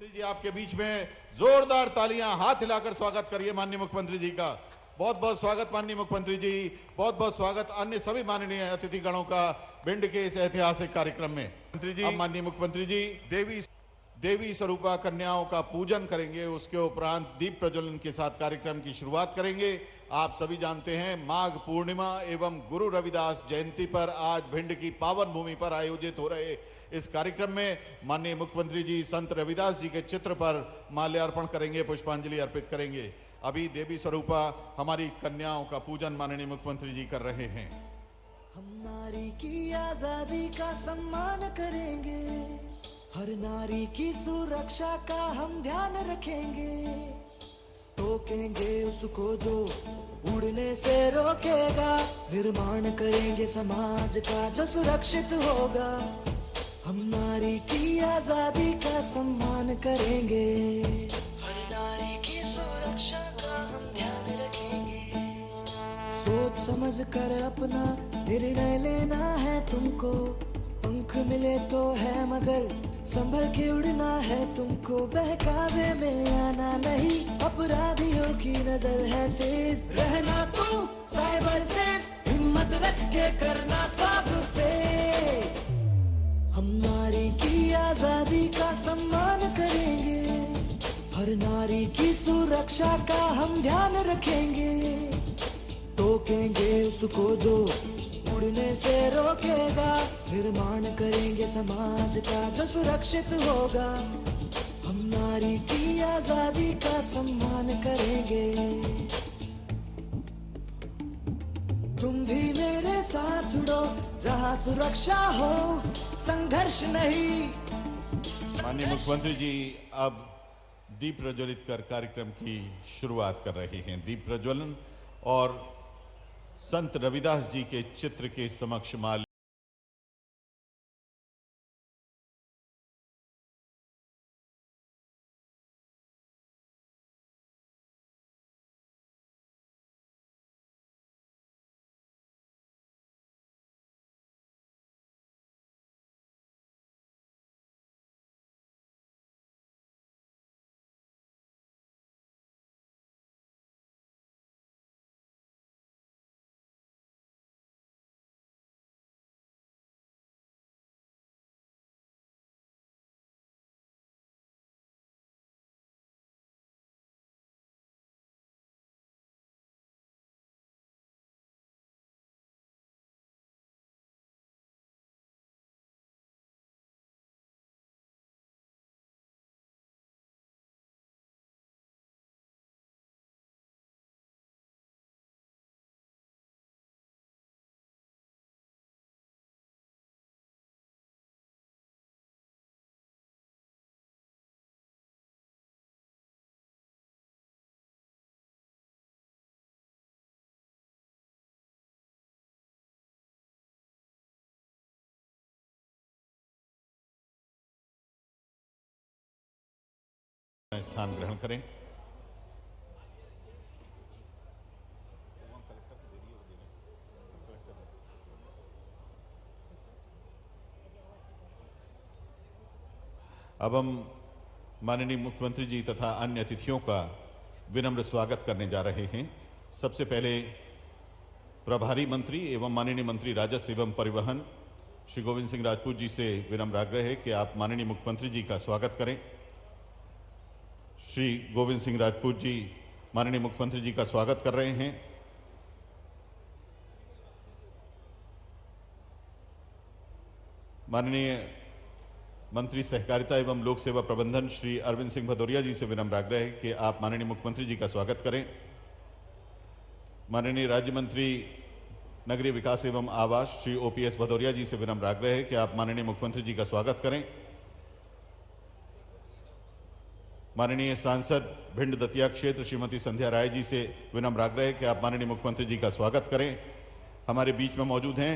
मुख्यमंत्री जी आपके बीच में जोरदार तालियां हाथ हिलाकर स्वागत करिए माननीय मुख्यमंत्री जी का। बहुत बहुत स्वागत माननीय मुख्यमंत्री जी, बहुत बहुत स्वागत अन्य सभी माननीय अतिथिगणों का भिंड के इस ऐतिहासिक कार्यक्रम में। मंत्री जी, अब माननीय मुख्यमंत्री जी देवी स्वरूपा कन्याओं का पूजन करेंगे, उसके उपरांत दीप प्रज्वलन के साथ कार्यक्रम की शुरुआत करेंगे। आप सभी जानते हैं माघ पूर्णिमा एवं गुरु रविदास जयंती पर आज भिंड की पावन भूमि पर आयोजित हो रहे इस कार्यक्रम में माननीय मुख्यमंत्री जी संत रविदास जी के चित्र पर माल्यार्पण करेंगे, पुष्पांजलि अर्पित करेंगे। अभी देवी स्वरूपा हमारी कन्याओं का पूजन माननीय मुख्यमंत्री जी कर रहे हैं। हम नारी की आजादी का सम्मान करेंगे, हर नारी की सुरक्षा का हम ध्यान रखेंगे, टोकेंगे उसको जो उड़ने से रोकेगा, निर्माण करेंगे समाज का जो सुरक्षित होगा। हम नारी की आजादी का सम्मान करेंगे, हर नारी की सुरक्षा का हम ध्यान रखेंगे। सोच समझ कर अपना निर्णय लेना है तुमको, पंख मिले तो है मगर संभल के उड़ना है तुमको। बहकावे में आना नहीं, अपराधियों की नजर है तेज, रहना तू साइबर सेफ, हिम्मत रख के करना सब फेस। हम नारी की आजादी का सम्मान करेंगे, हर नारी की सुरक्षा का हम ध्यान रखेंगे, टोकेंगे उसको जो उड़ने से रोकेगा, निर्माण करेंगे समाज का जो सुरक्षित होगा। हम नारी की आजादी का सम्मान करेंगे। तुम भी मेरे साथ उड़ो, जहाँ सुरक्षा हो संघर्ष नहीं। माननीय मुख्यमंत्री जी अब दीप प्रज्वलित कर कार्यक्रम की शुरुआत कर रहे हैं। दीप प्रज्वलन और संत रविदास जी के चित्र के समक्ष माल स्थान ग्रहण करें। अब हम माननीय मुख्यमंत्री जी तथा अन्य अतिथियों का विनम्र स्वागत करने जा रहे हैं। सबसे पहले प्रभारी मंत्री एवं माननीय मंत्री राजस्व एवं परिवहन श्री गोविंद सिंह राजपूत जी से विनम्र आग्रह है कि आप माननीय मुख्यमंत्री जी का स्वागत करें। श्री गोविंद सिंह राजपूत जी माननीय मुख्यमंत्री जी का स्वागत कर रहे हैं। माननीय मंत्री सहकारिता एवं लोक सेवा प्रबंधन श्री अरविंद सिंह भदौरिया जी से विनम्र आग्रह है कि आप माननीय मुख्यमंत्री जी का स्वागत करें। माननीय राज्य मंत्री नगरीय विकास एवं आवास श्री ओपीएस भदौरिया जी से विनम्र आग्रह है कि आप माननीय मुख्यमंत्री जी का स्वागत करें। माननीय सांसद भिंड दतिया क्षेत्र श्रीमती संध्या राय जी से विनम्र आग्रह है कि आप माननीय मुख्यमंत्री जी का स्वागत करें। हमारे बीच में मौजूद हैं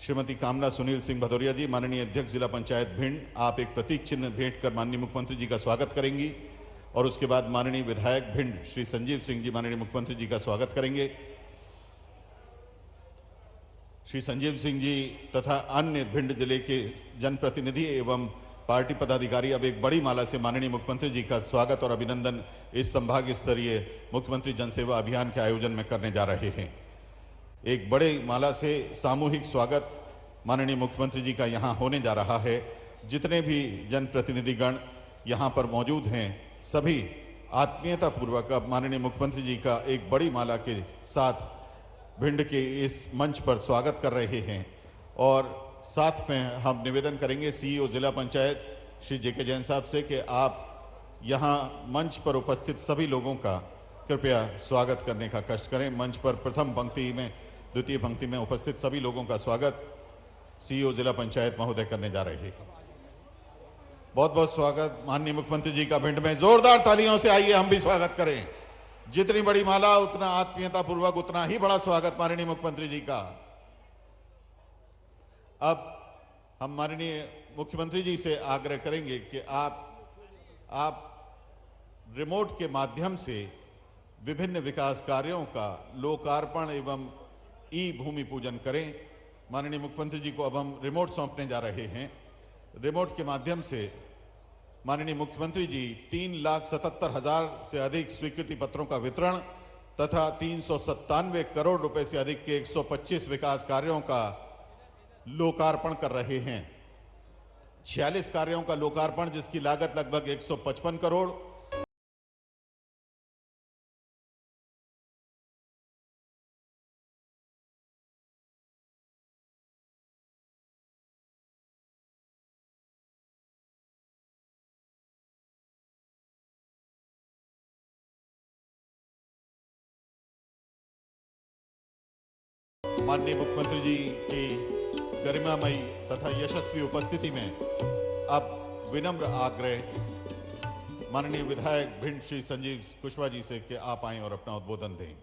श्रीमती कामना सुनील सिंह भदौरिया जी, माननीय अध्यक्ष जिला पंचायत भिंड। आप एक प्रतीक चिन्ह भेंट कर माननीय मुख्यमंत्री जी का स्वागत करेंगी और उसके बाद माननीय विधायक भिंड श्री संजीव सिंह जी माननीय मुख्यमंत्री जी का स्वागत करेंगे। श्री संजीव सिंह जी तथा अन्य भिंड जिले के जनप्रतिनिधि एवं पार्टी पदाधिकारी अब एक बड़ी माला से माननीय मुख्यमंत्री जी का स्वागत और अभिनंदन इस संभाग स्तरीय मुख्यमंत्री जनसेवा अभियान के आयोजन में करने जा रहे हैं। एक बड़े माला से सामूहिक स्वागत माननीय मुख्यमंत्री जी का यहाँ होने जा रहा है। जितने भी जनप्रतिनिधिगण यहाँ पर मौजूद हैं, सभी आत्मीयता पूर्वक अब माननीय मुख्यमंत्री जी का एक बड़ी माला के साथ भिंड के इस मंच पर स्वागत कर रहे हैं। और साथ में हम निवेदन करेंगे सीईओ जिला पंचायत श्री जेके जैन साहब से कि आप यहाँ मंच पर उपस्थित सभी लोगों का कृपया स्वागत करने का कष्ट करें। मंच पर प्रथम पंक्ति में, द्वितीय पंक्ति में उपस्थित सभी लोगों का स्वागत सीईओ जिला पंचायत महोदय करने जा रहे हैं। बहुत बहुत स्वागत माननीय मुख्यमंत्री जी का भिंड में। जोरदार तालियों से आइए हम भी स्वागत करें। जितनी बड़ी माला उतना आत्मीयता पूर्वक, उतना ही बड़ा स्वागत माननीय मुख्यमंत्री जी का। अब हम माननीय मुख्यमंत्री जी से आग्रह करेंगे कि आप रिमोट के माध्यम से विभिन्न विकास कार्यों का लोकार्पण एवं ई भूमि पूजन करें। माननीय मुख्यमंत्री जी को अब हम रिमोट सौंपने जा रहे हैं। रिमोट के माध्यम से माननीय मुख्यमंत्री जी 3,77,000 से अधिक स्वीकृति पत्रों का वितरण तथा 397 करोड़ रुपए से अधिक के 125 विकास कार्यों का लोकार्पण कर रहे हैं। 46 कार्यों का लोकार्पण जिसकी लागत लगभग 155 करोड़। माननीय मुख्यमंत्री जी की गरिमामयी तथा यशस्वी उपस्थिति में अब विनम्र आग्रह माननीय विधायक भिंड श्री संजीव कुशवाहा जी से कि आप आएं और अपना उद्बोधन दें।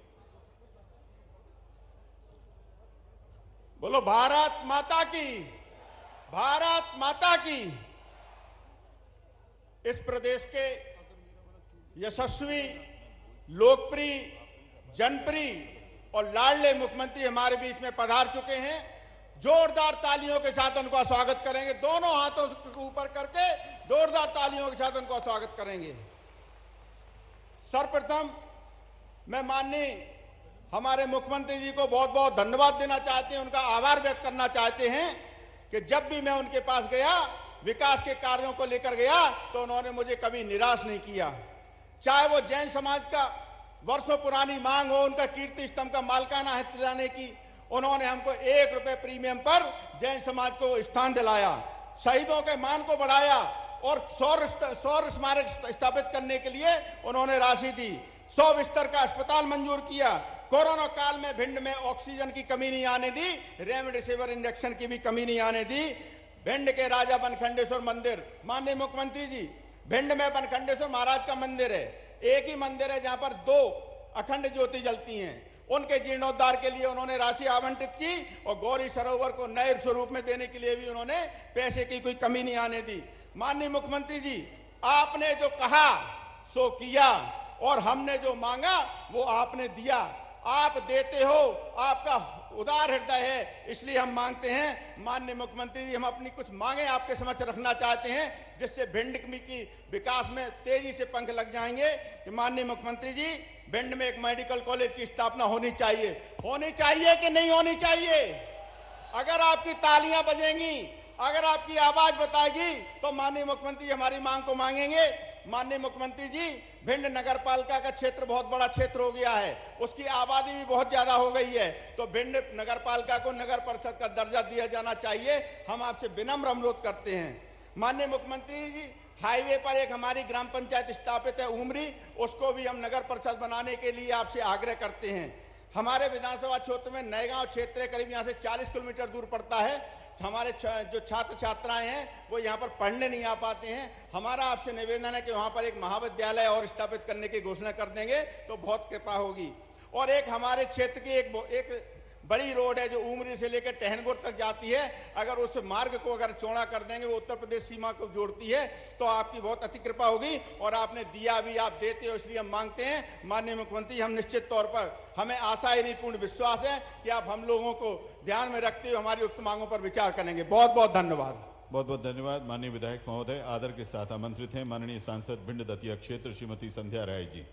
बोलो भारत माता की, भारत माता की। इस प्रदेश के यशस्वी, लोकप्रिय, जनप्रिय और लाडले मुख्यमंत्री हमारे बीच में पधार चुके हैं। जोरदार तालियों के साथ उनका स्वागत करेंगे। दोनों हाथों को ऊपर करके जोरदार तालियों के साथ उनका स्वागत करेंगे। सर्वप्रथम मैं माननीय हमारे मुख्यमंत्री जी को बहुत बहुत धन्यवाद देना चाहते हैं, उनका आभार व्यक्त करना चाहते हैं कि जब भी मैं उनके पास गया, विकास के कार्यों को लेकर गया, तो उन्होंने मुझे कभी निराश नहीं किया। चाहे वो जैन समाज का वर्षों पुरानी मांग हो, उनका कीर्ति स्तंभ का मालिकाना हक दिलाने की, उन्होंने हमको 1 रुपए प्रीमियम पर जैन समाज को स्थान दिलाया, शहीदों के मान को बढ़ाया और सौर स्मारक स्थापित करने के लिए उन्होंने राशि दी। 100 बिस्तर का अस्पताल मंजूर किया। कोरोना काल में भिंड में ऑक्सीजन की कमी नहीं आने दी, रेमडेसिविर इंजेक्शन की भी कमी नहीं आने दी। भिंड के राजा बनखंडेश्वर मंदिर, माननीय मुख्यमंत्री जी, भिंड में बनखंडेश्वर महाराज का मंदिर है। एक ही मंदिर है जहां पर 2 अखंड ज्योति जलती हैं। उनके जीर्णोद्धार के लिए उन्होंने राशि आवंटित की और गौरी सरोवर को नए स्वरूप में देने के लिए भी उन्होंने पैसे की कोई कमी नहीं आने दी। माननीय मुख्यमंत्री जी, आपने जो कहा सो किया और हमने जो मांगा वो आपने दिया। आप देते हो, आपका उदार हृदय है, इसलिए हम मांगते हैं। माननीय मुख्यमंत्री जी, हम अपनी कुछ मांगे आपके समक्ष रखना चाहते हैं जिससे भिंड की विकास में तेजी से पंख लग जाएंगे। कि माननीय मुख्यमंत्री जी, भिंड में एक मेडिकल कॉलेज की स्थापना होनी चाहिए कि नहीं होनी चाहिए? अगर आपकी तालियां बजेंगी, अगर आपकी आवाज बताएगी तो माननीय मुख्यमंत्री हमारी मांग को मांगेंगे। माननीय मुख्यमंत्री जी, भिंड नगर पालिका का क्षेत्र बहुत बड़ा क्षेत्र हो गया है, उसकी आबादी भी बहुत ज्यादा हो गई है, तो भिंड नगर पालिका को नगर परिषद का दर्जा दिया जाना चाहिए। हम आपसे विनम्र अनुरोध करते हैं। माननीय मुख्यमंत्री जी, हाईवे पर एक हमारी ग्राम पंचायत स्थापित है उमरी, उसको भी हम नगर परिषद बनाने के लिए आपसे आग्रह करते हैं। हमारे विधानसभा क्षेत्र में नएगांव क्षेत्र है, करीब यहाँ से 40 किलोमीटर दूर पड़ता है। हमारे जो छात्र छात्राएं हैं वो यहाँ पर पढ़ने नहीं आ पाते हैं। हमारा आपसे निवेदन है कि वहाँ पर एक महाविद्यालय और स्थापित करने की घोषणा कर देंगे तो बहुत कृपा होगी। और एक हमारे क्षेत्र की एक बड़ी रोड है जो उमरी से लेकर टहनगुर तक जाती है, अगर उस मार्ग को अगर चौड़ा कर देंगे, वो उत्तर प्रदेश सीमा को जोड़ती है, तो आपकी बहुत अति कृपा होगी। और आपने दिया भी, आप देते हो, इसलिए हम मांगते हैं। माननीय मुख्यमंत्री, हम निश्चित तौर पर, हमें आशा ही नहीं पूर्ण विश्वास है कि आप हम लोगों को ध्यान में रखते हुए हमारी उक्त मांगों पर विचार करेंगे। बहुत बहुत धन्यवाद। बहुत बहुत धन्यवाद माननीय विधायक महोदय। आदर के साथ आमंत्रित हैं माननीय सांसद भिंड दतिया क्षेत्र श्रीमती संध्या राय जी।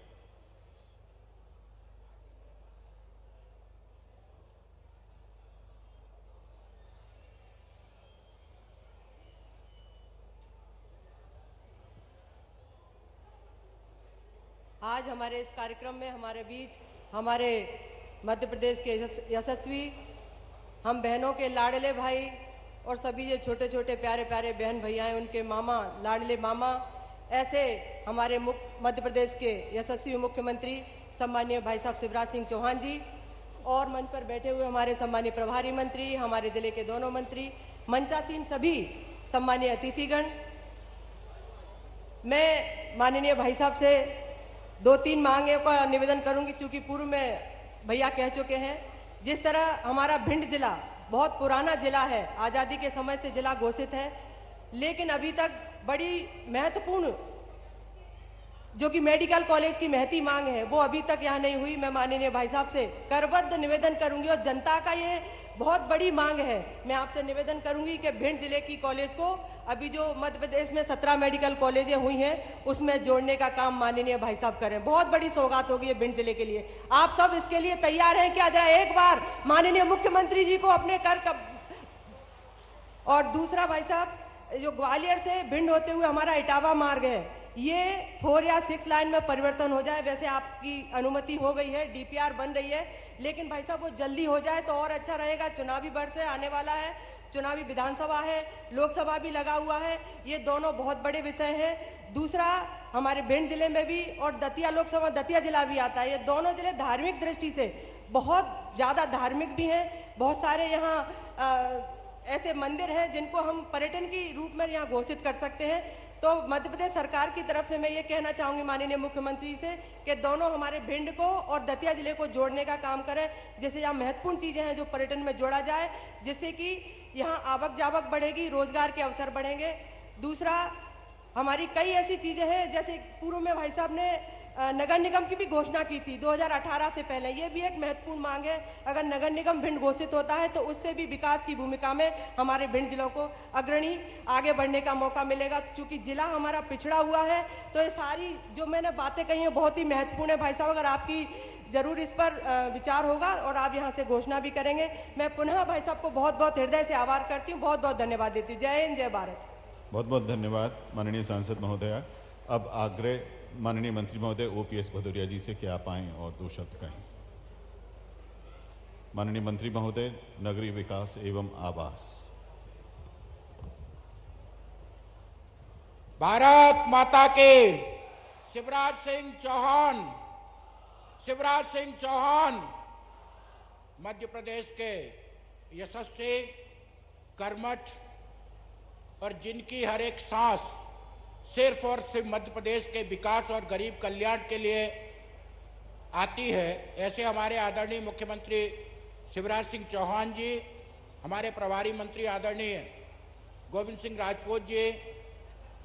आज हमारे इस कार्यक्रम में हमारे बीच हमारे मध्य प्रदेश के यशस्वी हम बहनों के लाडले भाई और सभी ये छोटे छोटे प्यारे प्यारे बहन भैया हैं, उनके मामा, लाडले मामा, ऐसे हमारे मध्य प्रदेश के यशस्वी मुख्यमंत्री सम्मानीय भाई साहब शिवराज सिंह चौहान जी और मंच पर बैठे हुए हमारे सम्मानीय प्रभारी मंत्री, हमारे जिले के दोनों मंत्री, मंचासीन सभी सम्मानीय अतिथिगण। मैं माननीय भाई साहब से 2-3 मांगे का निवेदन करूंगी, चूंकि पूर्व में भैया कह चुके हैं। जिस तरह हमारा भिंड जिला बहुत पुराना जिला है, आज़ादी के समय से जिला घोषित है, लेकिन अभी तक बड़ी महत्वपूर्ण जो कि मेडिकल कॉलेज की महती मांग है वो अभी तक यहाँ नहीं हुई। मैं माननीय भाई साहब से करबद्ध निवेदन करूंगी और जनता का ये बहुत बड़ी मांग है, मैं आपसे निवेदन करूंगी कि भिंड जिले की कॉलेज को अभी जो मध्य प्रदेश में 17 मेडिकल कॉलेजें हुई हैं उसमें जोड़ने का काम माननीय भाई साहब करें। बहुत बड़ी सौगात होगी भिंड जिले के लिए। आप सब इसके लिए तैयार हैं क्या? जरा एक बार माननीय मुख्यमंत्री जी को अपने और दूसरा भाई साहब, जो ग्वालियर से भिंड होते हुए हमारा इटावा मार्ग है, ये 4 या 6 लाइन में परिवर्तन हो जाए। वैसे आपकी अनुमति हो गई है, डीपीआर बन रही है, लेकिन भाई साहब वो जल्दी हो जाए तो और अच्छा रहेगा। चुनावी वर्ष आने वाला है, चुनावी विधानसभा है, लोकसभा भी लगा हुआ है, ये दोनों बहुत बड़े विषय हैं। दूसरा, हमारे भिंड जिले में भी और दतिया लोकसभा दतिया जिला भी आता है, ये दोनों जिले धार्मिक दृष्टि से बहुत ज़्यादा धार्मिक भी हैं। बहुत सारे यहाँ ऐसे मंदिर हैं जिनको हम पर्यटन की रूप में यहाँ घोषित कर सकते हैं। तो मध्य प्रदेश सरकार की तरफ से मैं ये कहना चाहूंगी माननीय मुख्यमंत्री से कि दोनों हमारे भिंड को और दतिया जिले को जोड़ने का काम करें, जैसे यहाँ महत्वपूर्ण चीजें हैं जो पर्यटन में जोड़ा जाए, जिससे कि यहाँ आवक जावक बढ़ेगी, रोजगार के अवसर बढ़ेंगे। दूसरा, हमारी कई ऐसी चीजें हैं, जैसे पूर्व में भाई साहब ने नगर निगम की भी घोषणा की थी 2018 से पहले, ये भी एक महत्वपूर्ण मांग है। अगर नगर निगम भिंड घोषित होता है तो उससे भी विकास की भूमिका में हमारे भिंड जिलों को अग्रणी आगे बढ़ने का मौका मिलेगा। क्योंकि जिला हमारा पिछड़ा हुआ है, तो ये सारी जो मैंने बातें कही हैं बहुत ही महत्वपूर्ण है। भाई साहब, अगर आपकी जरूर इस पर विचार होगा और आप यहाँ से घोषणा भी करेंगे। मैं पुनः भाई साहब को बहुत बहुत हृदय से आभार करती हूँ, बहुत बहुत धन्यवाद देती हूँ। जय हिंद, जय भारत। बहुत बहुत धन्यवाद माननीय सांसद महोदया। अब आग्रह माननीय मंत्री महोदय ओपीएस भदौरिया जी से कि आप आएं और 2 शब्द कहें। माननीय मंत्री महोदय, नगरीय विकास एवं आवास। भारत माता के शिवराज सिंह चौहान मध्य प्रदेश के यशस्वी, कर्मठ और जिनकी हर एक सांस सिर्फ और सिर्फ मध्य प्रदेश के विकास और गरीब कल्याण के लिए आती है, ऐसे हमारे आदरणीय मुख्यमंत्री शिवराज सिंह चौहान जी, हमारे प्रभारी मंत्री आदरणीय गोविंद सिंह राजपूत जी,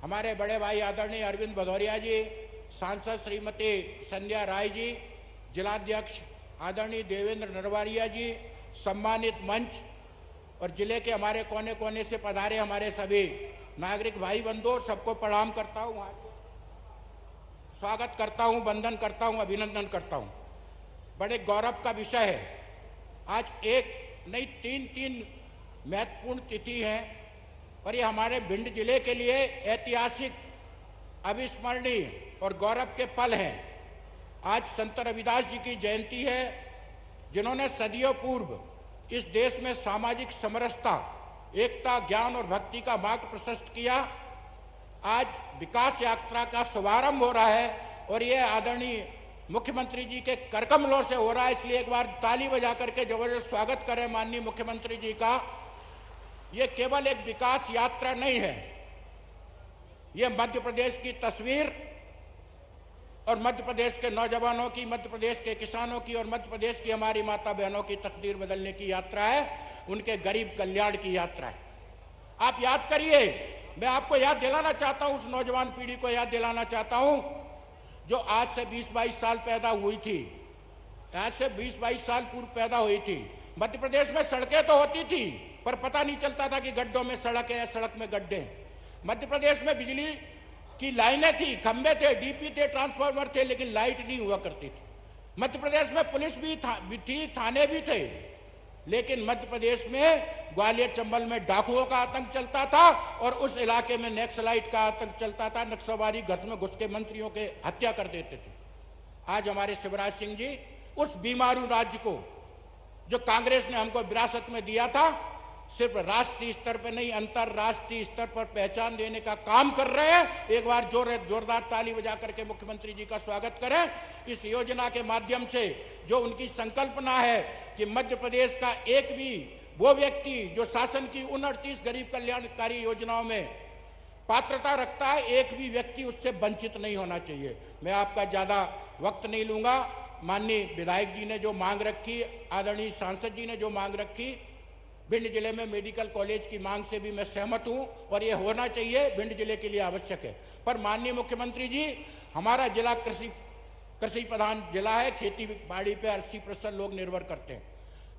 हमारे बड़े भाई आदरणीय अरविंद भदौरिया जी, सांसद श्रीमती संध्या राय जी, जिलाध्यक्ष आदरणीय देवेंद्र नरवारिया जी, सम्मानित मंच और जिले के हमारे कोने कोने से पधारे हमारे सभी नागरिक भाई बंधु, सबको प्रणाम करता हूं, स्वागत करता हूं, वंदन करता हूं, अभिनंदन करता हूं। बड़े गौरव का विषय है। आज एक नहीं 3 महत्वपूर्ण तिथि है और ये हमारे भिंड जिले के लिए ऐतिहासिक, अविस्मरणीय और गौरव के पल हैं। आज संत रविदास जी की जयंती है, जिन्होंने सदियों पूर्व इस देश में सामाजिक समरसता, एकता, ज्ञान और भक्ति का मार्ग प्रशस्त किया। आज विकास यात्रा का शुभारंभ हो रहा है और ये आदरणीय मुख्यमंत्री जी के करकमलों से हो रहा है, इसलिए एक बार ताली बजा करके जबरदस्त स्वागत करें माननीय मुख्यमंत्री जी का। ये केवल एक विकास यात्रा नहीं है, ये मध्य प्रदेश की तस्वीर और मध्य प्रदेश के नौजवानों की, मध्य प्रदेश के किसानों की और मध्य प्रदेश की हमारी माता बहनों की तकदीर बदलने की यात्रा है, उनके गरीब कल्याण की यात्रा है। आप याद करिए, मैं आपको याद दिलाना चाहता हूं, उस नौजवान पीढ़ी को याद दिलाना चाहता हूं जो आज से 20-22 साल पैदा हुई थी, आज से 20-22 साल पूर्व पैदा हुई थी। मध्य प्रदेश में सड़कें तो होती थी, पर पता नहीं चलता था कि गड्ढों में सड़क है, सड़क में गड्ढे हैं। मध्य प्रदेश में बिजली की लाइनें थी, खंभे थे, डीपी थे, ट्रांसफार्मर थे, लेकिन लाइट नहीं हुआ करती थी। मध्य प्रदेश में पुलिस भी थी, थाने भी थे, लेकिन मध्य प्रदेश में ग्वालियर चंबल में डाकुओं का आतंक चलता था और उस इलाके में नक्सलाइट का आतंक चलता था। नक्सलवादी घर में घुस के मंत्रियों के हत्या कर देते थे। आज हमारे शिवराज सिंह जी उस बीमारू राज्य को जो कांग्रेस ने हमको विरासत में दिया था, सिर्फ राष्ट्रीय स्तर पर नहीं, अंतरराष्ट्रीय स्तर पर पहचान देने का काम कर रहे हैं। एक बार जोरदार ताली बजा करके मुख्यमंत्री जी का स्वागत करें। इस योजना के माध्यम से जो उनकी संकल्पना है कि मध्य प्रदेश का एक भी वो व्यक्ति जो शासन की 29 गरीब कल्याणकारी योजनाओं में पात्रता रखता है, एक भी व्यक्ति उससे वंचित नहीं होना चाहिए। मैं आपका ज्यादा वक्त नहीं लूंगा। माननीय विधायक जी ने जो मांग रखी, आदरणीय सांसद जी ने जो मांग रखी, भिंड जिले में मेडिकल कॉलेज की मांग से भी मैं सहमत हूं और ये होना चाहिए, भिंड जिले के लिए आवश्यक है। पर माननीय मुख्यमंत्री जी, हमारा जिला कृषि प्रधान जिला है, खेती बाड़ी पे 80% लोग निर्भर करते हैं।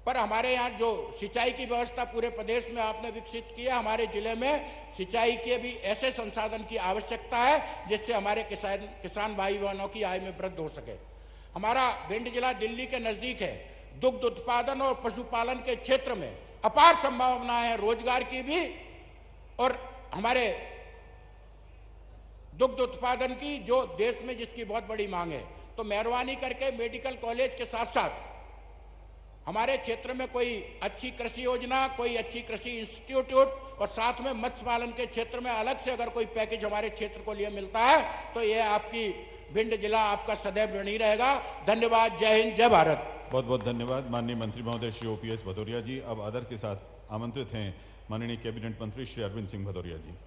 पर हमारे यहाँ जो सिंचाई की व्यवस्था पूरे प्रदेश में आपने विकसित किया, हमारे जिले में सिंचाई के भी ऐसे संसाधन की आवश्यकता है जिससे हमारे किसान भाई बहनों की आय में वृद्धि हो सके। हमारा भिंड जिला दिल्ली के नजदीक है। दुग्ध उत्पादन और पशुपालन के क्षेत्र में अपार संभावनाएं हैं, रोजगार की भी और हमारे दुग्ध उत्पादन की, जो देश में जिसकी बहुत बड़ी मांग है। तो मेहरबानी करके मेडिकल कॉलेज के साथ साथ हमारे क्षेत्र में कोई अच्छी कृषि योजना, कोई अच्छी कृषि इंस्टीट्यूट और साथ में मत्स्य पालन के क्षेत्र में अलग से अगर कोई पैकेज हमारे क्षेत्र को लिए मिलता है तो ये आपकी भिंड जिला आपका सदैव ऋणी रहेगा। धन्यवाद। जय हिंद, जय भारत। बहुत बहुत धन्यवाद माननीय मंत्री महोदय श्री ओपीएस भदौरिया जी। अब आदर के साथ आमंत्रित हैं माननीय कैबिनेट मंत्री श्री अरविंद सिंह भदौरिया जी।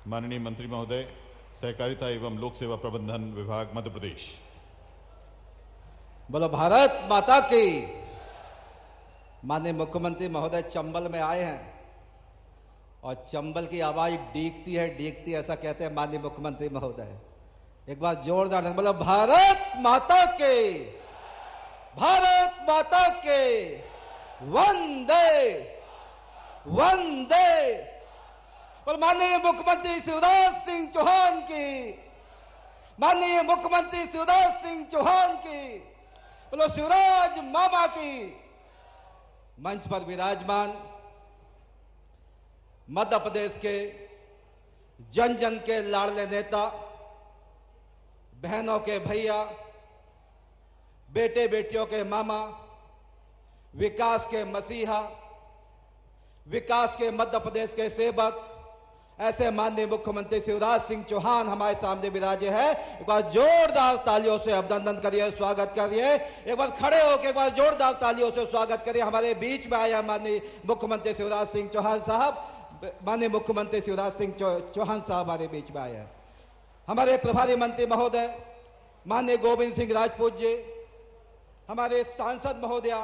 माननीय मंत्री महोदय, सहकारिता एवं लोक सेवा प्रबंधन विभाग मध्य प्रदेश। बोलो भारत माता की। माननीय मुख्यमंत्री महोदय चंबल में आए हैं और चंबल की आवाज डीगती है ऐसा कहते हैं माननीय मुख्यमंत्री महोदय। एक बार जोरदार बोलो भारत माता के, भारत माता के, वंदे वंदे। और माननीय मुख्यमंत्री शिवराज सिंह चौहान की, माननीय मुख्यमंत्री शिवराज सिंह चौहान की, बोलो शिवराज मामा की। मंच पर विराजमान मध्य प्रदेश के जन जन के लाडले नेता, बहनों के भैया, बेटे बेटियों के मामा, विकास के मसीहा, विकास के मध्य प्रदेश के सेवक, ऐसे माननीय मुख्यमंत्री शिवराज सिंह चौहान हमारे सामने विराजे हैं। एक बार जोरदार तालियों से अभिनंदन करिए, स्वागत करिए। एक बार खड़े होकर एक बार जोरदार तालियों से स्वागत करिए। हमारे बीच में आया माननीय मुख्यमंत्री शिवराज सिंह चौहान साहब। माननीय मुख्यमंत्री शिवराज सिंह चौहान साहब हमारे बीच में आए हैं। हमारे प्रभारी मंत्री महोदय माननीय गोविंद सिंह राजपूत जी, हमारे सांसद महोदया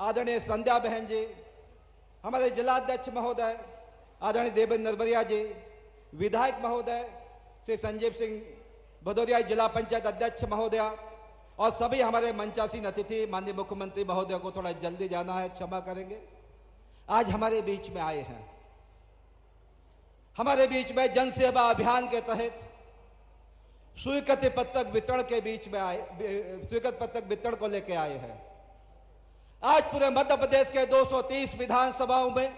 आदरणीय संध्या बहन जी, हमारे जिलाध्यक्ष महोदय आदरणीय देवेंद्र नरबरिया जी, विधायक महोदय श्री संजीव सिंह भदौरिया जिला पंचायत अध्यक्ष महोदया और सभी हमारे मंचासीन अतिथि। माननीय मुख्यमंत्री महोदय को थोड़ा जल्दी जाना है, क्षमा करेंगे। आज हमारे बीच में आए हैं, हमारे बीच में जन सेवा अभियान के तहत स्वीकृति पत्रक वितरण के बीच में आए, स्वीकृति पत्रक वितरण को लेकर आए हैं। आज पूरे मध्य प्रदेश के 230 विधानसभाओं में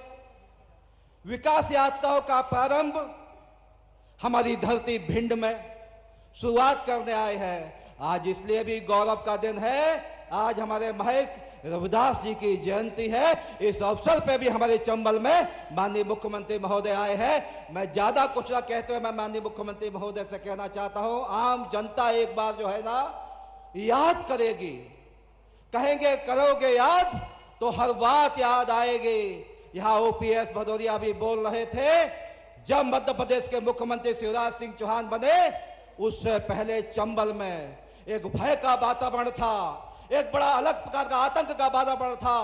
विकास यात्राओं का प्रारंभ हमारी धरती भिंड में शुरुआत करने आए हैं। आज इसलिए भी गौरव का दिन है, आज हमारे महेश रविदास जी की जयंती है। इस अवसर पे भी हमारे चंबल में माननीय मुख्यमंत्री महोदय आए हैं। मैं ज्यादा कुछ ना कहते हुए मैं माननीय मुख्यमंत्री महोदय से कहना चाहता हूं, आम जनता एक बार जो है ना याद करेगी, कहेंगे करोगे याद तो हर बात याद आएगी। यहां ओपीएस भदौरिया भी बोल रहे थे, जब मध्य प्रदेश के मुख्यमंत्री शिवराज सिंह चौहान बने उससे पहले चंबल में एक भय का वातावरण था, एक बड़ा अलग प्रकार का आतंक का वातावरण था।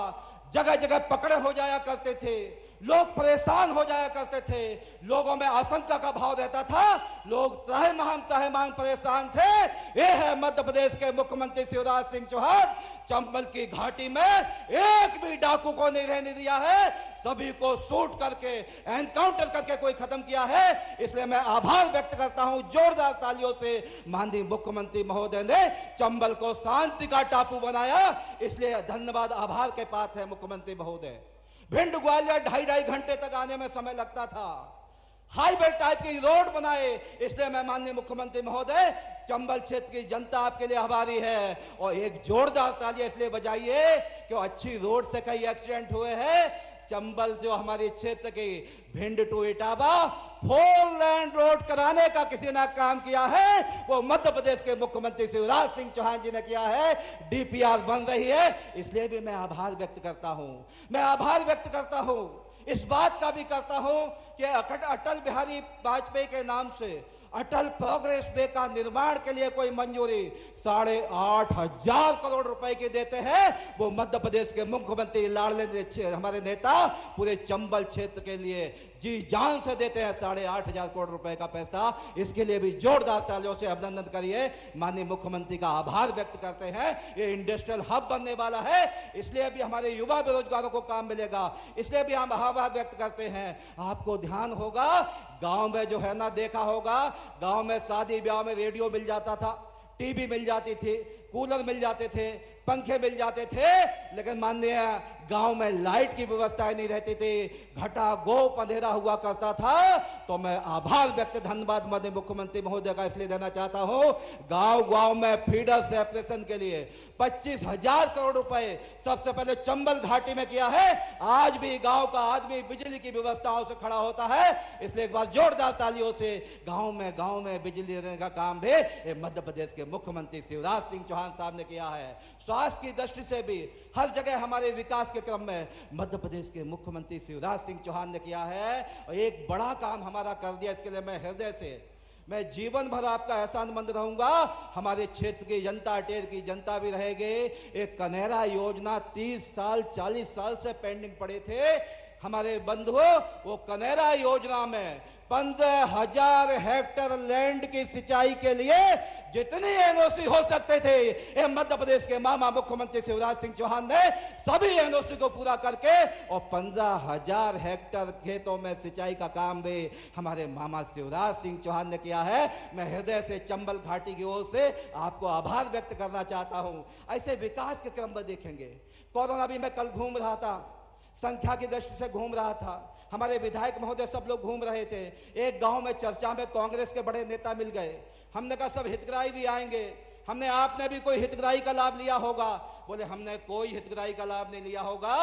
जगह जगह पकड़े हो जाया करते थे, लोग परेशान हो जाया करते थे, लोगों में आशंका का भाव रहता था, लोग तहे मांग परेशान थे। ये है मध्य प्रदेश के मुख्यमंत्री शिवराज सिंह चौहान, चंबल की घाटी में एक भी डाकू को नहीं रहने दिया है, सभी को शूट करके एनकाउंटर करके कोई खत्म किया है। इसलिए मैं आभार व्यक्त करता हूं जोरदार तालियों से, माननीय मुख्यमंत्री महोदय ने चंबल को शांति का टापू बनाया, इसलिए धन्यवाद आभार के पात्र है मुख्यमंत्री महोदय। भिंड ग्वालियर 2.5 घंटे तक आने में समय लगता था, हाईवे टाइप की रोड बनाए, इसलिए मैं माननीय मुख्यमंत्री महोदय चंबल क्षेत्र की जनता आपके लिए आभारी है। और एक जोरदार तालियां इसलिए बजाइए कि अच्छी रोड से कई एक्सीडेंट हुए हैं। चंबल जो हमारे क्षेत्र की Bhind to Etawah 4 lane road कराने का किसी ने काम किया है, वो मध्य प्रदेश के मुख्यमंत्री शिवराज सिंह चौहान जी ने किया है। डीपीआर बन रही है, इसलिए भी मैं आभार व्यक्त करता हूं। मैं आभार व्यक्त करता हूं, इस बात का भी करता हूं कि अटल बिहारी वाजपेयी के नाम से अटल प्रोग्रेस वे का निर्माण के लिए कोई मंजूरी 8,500 करोड़ रुपए की देते हैं, वो मध्य प्रदेश के मुख्यमंत्री लाडले हमारे नेता पूरे चंबल क्षेत्र के लिए जी जान से देते हैं 8,500 करोड़ रुपए का पैसा। इसके लिए भी जोरदार तालियों से अभिनंदन करिए, माननीय मुख्यमंत्री का आभार व्यक्त करते हैं। ये इंडस्ट्रियल हब बनने वाला है, इसलिए भी हमारे युवा बेरोजगारों को काम मिलेगा, इसलिए भी हम आभार व्यक्त करते हैं। आपको ध्यान होगा गांव में जो है ना, देखा होगा गांव में शादी ब्याह में रेडियो मिल जाता था, टीवी मिल जाती थी, कूलर मिल जाते थे, पंखे मिल जाते थे, लेकिन माननीय गांव में लाइट की व्यवस्था नहीं रहती थी, घटा गोप अंधेरा हुआ करता था। तो मैं आभार व्यक्त धन्यवाद माननीय मुख्यमंत्री महोदय का इसलिए देना चाहता हूं। गांव में फीडर सेपरेशन के लिए 25,000 करोड़ रुपए सबसे पहले चंबल घाटी में किया है। आज भी गांव का आदमी बिजली की व्यवस्थाओं से खड़ा होता है, इसलिए एक बार जोरदार तालियों से गांव में बिजली देने का काम भी मध्य प्रदेश के मुख्यमंत्री शिवराज सिंह चौहान साहब ने किया है। स्वास्थ्य की दृष्टि से भी हर जगह हमारे विकास के क्रम में मध्य प्रदेश के मुख्यमंत्री शिवराज सिंह चौहान ने किया है और एक बड़ा काम हमारा कर दिया। इसके लिए मैं हृदय से, मैं जीवन भर आपका एहसानमंद रहूंगा। हमारे क्षेत्र की जनता, अटेर की जनता भी रहेगी। एक कनेरा योजना 30 साल 40 साल से पेंडिंग पड़े थे हमारे बंधुओं, वो कनेरा योजना में 15,000 हेक्टेयर लैंड की सिंचाई के लिए जितनी एनओसी हो सकते थे, मध्य प्रदेश के मामा मुख्यमंत्री शिवराज सिंह चौहान ने सभी एनओसी को पूरा करके और 15,000 हेक्टेयर खेतों में सिंचाई का काम भी हमारे मामा शिवराज सिंह चौहान ने किया है। मैं हृदय से चंबल घाटी की ओर से आपको आभार व्यक्त करना चाहता हूं। ऐसे विकास के क्रम में देखेंगे, कोरोना भी मैं कल घूम रहा था, संख्या की दृष्टि से घूम रहा था, हमारे विधायक महोदय सब लोग घूम रहे थे। एक गांव में चर्चा में कांग्रेस के बड़े नेता मिल गए, हमने कहा सब हितग्राही भी आएंगे, हमने आपने भी कोई हितग्राही का लाभ लिया होगा? बोले हमने कोई हितग्राही का लाभ नहीं लिया होगा,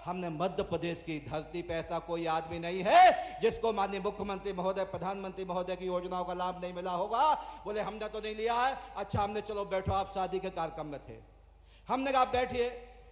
हमने मध्य प्रदेश की धरती पे ऐसा कोई आदमी नहीं है जिसको माननीय मुख्यमंत्री महोदय, प्रधानमंत्री महोदय की योजनाओं का लाभ नहीं मिला होगा। बोले हमने तो नहीं लिया है। अच्छा, हमने चलो बैठो, आप शादी के कार्यक्रम में थे, हमने कहा बैठिए,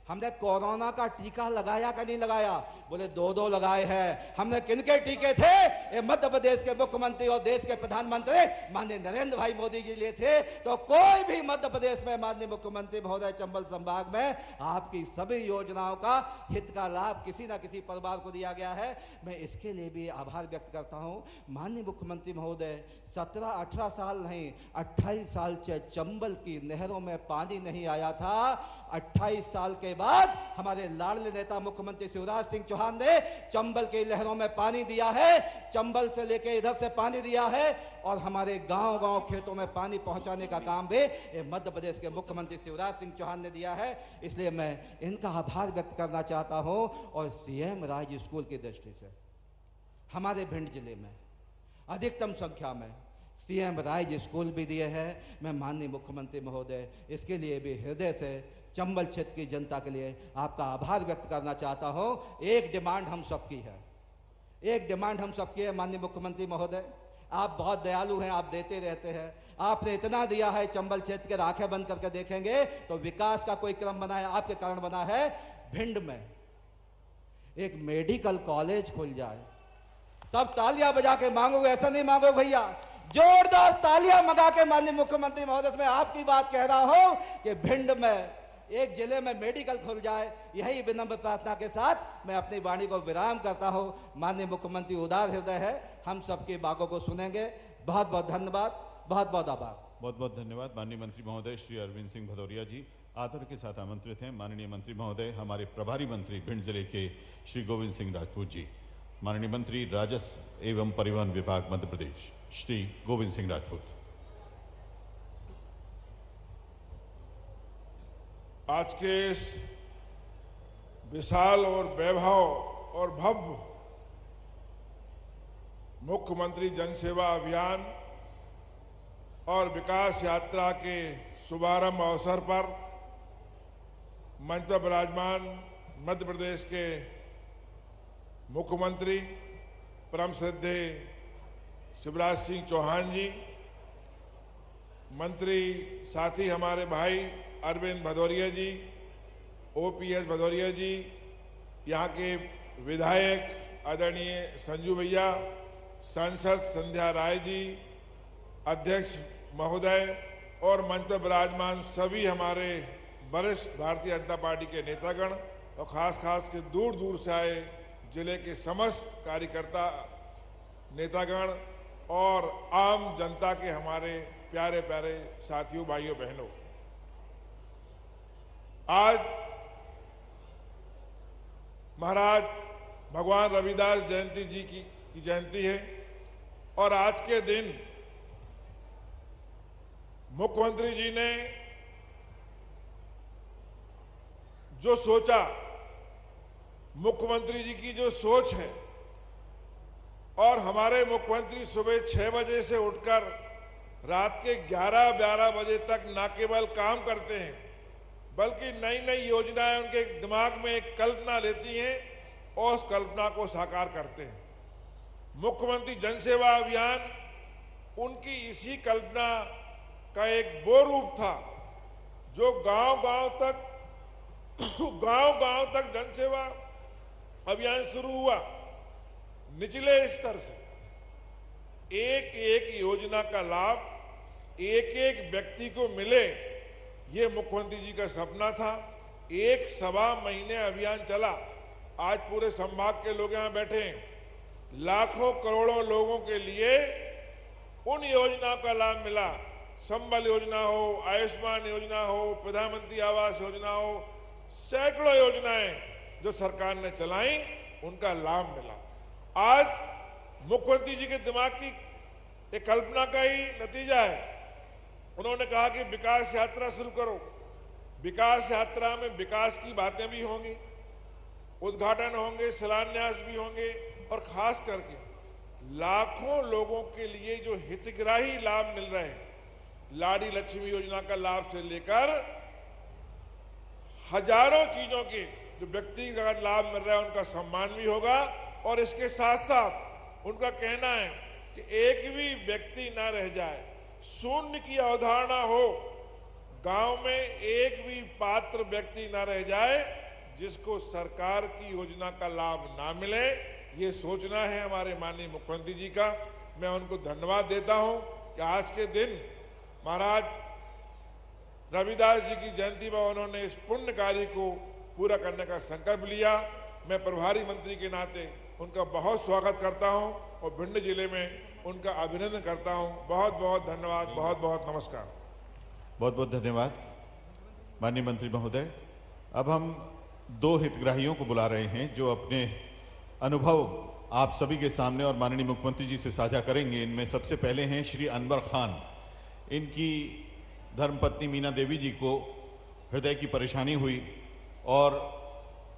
हमने कोरोना का टीका लगाया का नहीं लगाया? बोले 2 लगाए हैं। हमने किनके टीके थे? ये मध्य प्रदेश के मुख्यमंत्री और देश के प्रधानमंत्री माननीय नरेंद्र भाई मोदी जी लिए थे। तो कोई भी मध्य प्रदेश में माननीय मुख्यमंत्री महोदय चंबल संभाग में आपकी सभी योजनाओं का हित का लाभ किसी ना किसी परिवार को दिया गया है। मैं इसके लिए भी आभार व्यक्त करता हूं। माननीय मुख्यमंत्री महोदय 17-18 साल नहीं, 28 साल से चंबल की नहरों में पानी नहीं आया था। 28 साल के बाद हमारे लाडले नेता मुख्यमंत्री शिवराज सिंह चौहान ने चंबल की नहरों में पानी दिया है, चंबल से लेके इधर से पानी दिया है और हमारे गांव-गांव खेतों में पानी पहुंचाने का काम भी मध्य प्रदेश के मुख्यमंत्री शिवराज सिंह चौहान ने दिया है। इसलिए मैं इनका आभार व्यक्त करना चाहता हूं। और सीएम राज स्कूल की दृष्टि से हमारे भिंड जिले में अधिकतम संख्या में सीएम राइज स्कूल भी दिए हैं। मैं माननीय मुख्यमंत्री महोदय इसके लिए भी हृदय से चंबल क्षेत्र की जनता के लिए आपका आभार व्यक्त करना चाहता हूं। एक डिमांड हम सबकी है, एक डिमांड हम सबकी है माननीय मुख्यमंत्री महोदय, आप बहुत दयालु हैं, आप देते रहते हैं, आपने इतना दिया है चंबल क्षेत्र के, आंखें बंद करके देखेंगे तो विकास का कोई क्रम बना है, आपके कारण बना है। भिंड में एक मेडिकल कॉलेज खुल जाए। सब तालियां बजा के मांगोगे, ऐसा नहीं मांगो भैया, जोरदार तालियां मंगा के माननीय मुख्यमंत्री महोदय मैं आपकी बात कह रहा हूं कि भिंड में एक जिले में मेडिकल खुल जाए, यही विनम्र प्रार्थना के साथ मैं अपनी वाणी को विराम करता हूं। माननीय मुख्यमंत्री उदार हृदय है, हम सबकी बातों को सुनेंगे। बहुत बहुत धन्यवाद, बहुत बहुत आभार। बहुत बहुत धन्यवाद माननीय मंत्री महोदय श्री अरविंद सिंह भदौरिया जी। आदर के साथ आमंत्रित हैं माननीय मंत्री महोदय हमारे प्रभारी मंत्री भिंड जिले के श्री गोविंद सिंह राजपूत जी। माननीय मंत्री राजस्व एवं परिवहन विभाग मध्य प्रदेश श्री गोविंद सिंह राजपूत। आज के इस विशाल और वैभव और भव्य मुख्यमंत्री जनसेवा अभियान और विकास यात्रा के शुभारंभ अवसर पर मंच पर विराजमान मध्य प्रदेश के मुख्यमंत्री परम श्रद्धेय शिवराज सिंह चौहान जी, मंत्री साथी हमारे भाई अरविंद भदौरिया जी, ओपीएस भदौरिया जी, यहाँ के विधायक आदरणीय संजू भैया, सांसद संध्या राय जी, अध्यक्ष महोदय और मंच पर विराजमान सभी हमारे वरिष्ठ भारतीय जनता पार्टी के नेतागण और खास के दूर दूर से आए जिले के समस्त कार्यकर्ता नेतागण और आम जनता के हमारे प्यारे प्यारे साथियों, भाइयों बहनों, आज महाराज भगवान रविदास जयंती जी की जयंती है और आज के दिन मुख्यमंत्री जी ने जो सोचा, मुख्यमंत्री जी की जो सोच है, और हमारे मुख्यमंत्री सुबह 6 बजे से उठकर रात के 11-12 बजे तक न केवल काम करते हैं बल्कि नई नई योजनाएं उनके दिमाग में एक कल्पना लेती हैं और उस कल्पना को साकार करते हैं। मुख्यमंत्री जनसेवा अभियान उनकी इसी कल्पना का एक वो रूप था जो गांव-गांव तक जनसेवा अभियान शुरू हुआ। निचले स्तर से एक एक योजना का लाभ एक एक व्यक्ति को मिले, ये मुख्यमंत्री जी का सपना था। 1 महीने अभियान चला। आज पूरे संभाग के लोग यहां बैठे हैं। लाखों करोड़ों लोगों के लिए उन योजना का लाभ मिला। संबल योजना हो, आयुष्मान योजना हो, प्रधानमंत्री आवास योजना हो, सैकड़ों योजनाएं जो सरकार ने चलाई, उनका लाभ मिला। आज मुख्यमंत्री जी के दिमाग की एक कल्पना का ही नतीजा है। उन्होंने कहा कि विकास यात्रा शुरू करो। विकास यात्रा में विकास की बातें भी होंगी, उद्घाटन होंगे, शिलान्यास भी होंगे और खास करके लाखों लोगों के लिए जो हितग्राही लाभ मिल रहे हैं, लाड़ी लक्ष्मी योजना का लाभ से लेकर हजारों चीजों के जो व्यक्ति का लाभ मिल रहा है, उनका सम्मान भी होगा। और इसके साथ साथ उनका कहना है कि एक भी व्यक्ति ना रह जाए, शून्य की अवधारणा हो, गांव में एक भी पात्र व्यक्ति ना रह जाए जिसको सरकार की योजना का लाभ ना मिले। ये सोचना है हमारे माननीय मुख्यमंत्री जी का। मैं उनको धन्यवाद देता हूं कि आज के दिन महाराज रविदास जी की जयंती में उन्होंने इस पुण्य कार्य को पूरा करने का संकल्प लिया। मैं प्रभारी मंत्री के नाते उनका बहुत स्वागत करता हूं और भिंड जिले में उनका अभिनंदन करता हूं। बहुत बहुत धन्यवाद, बहुत बहुत नमस्कार। बहुत बहुत धन्यवाद माननीय मंत्री महोदय। अब हम 2 हितग्राहियों को बुला रहे हैं जो अपने अनुभव आप सभी के सामने और माननीय मुख्यमंत्री जी से साझा करेंगे। इनमें सबसे पहले हैं श्री अनवर खान। इनकी धर्मपत्नी मीना देवी जी को हृदय की परेशानी हुई और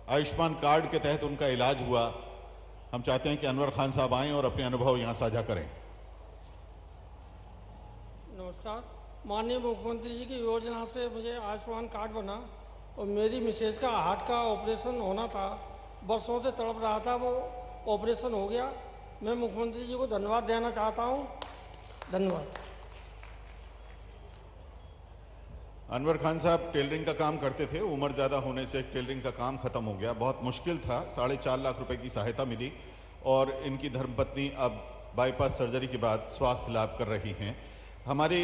आयुष्मान कार्ड के तहत उनका इलाज हुआ। हम चाहते हैं कि अनवर खान साहब आएं और अपने अनुभव यहां साझा करें। नमस्कार। माननीय मुख्यमंत्री जी की योजना से मुझे आयुष्मान कार्ड बना और मेरी मिसेज का हार्ट का ऑपरेशन होना था, बरसों से तड़प रहा था, वो ऑपरेशन हो गया। मैं मुख्यमंत्री जी को धन्यवाद देना चाहता हूं। धन्यवाद। अनवर खान साहब टेलरिंग का काम करते थे। उम्र ज़्यादा होने से टेलरिंग का काम खत्म हो गया, बहुत मुश्किल था। 4.5 लाख रुपए की सहायता मिली और इनकी धर्मपत्नी अब बाईपास सर्जरी के बाद स्वास्थ्य लाभ कर रही हैं। हमारे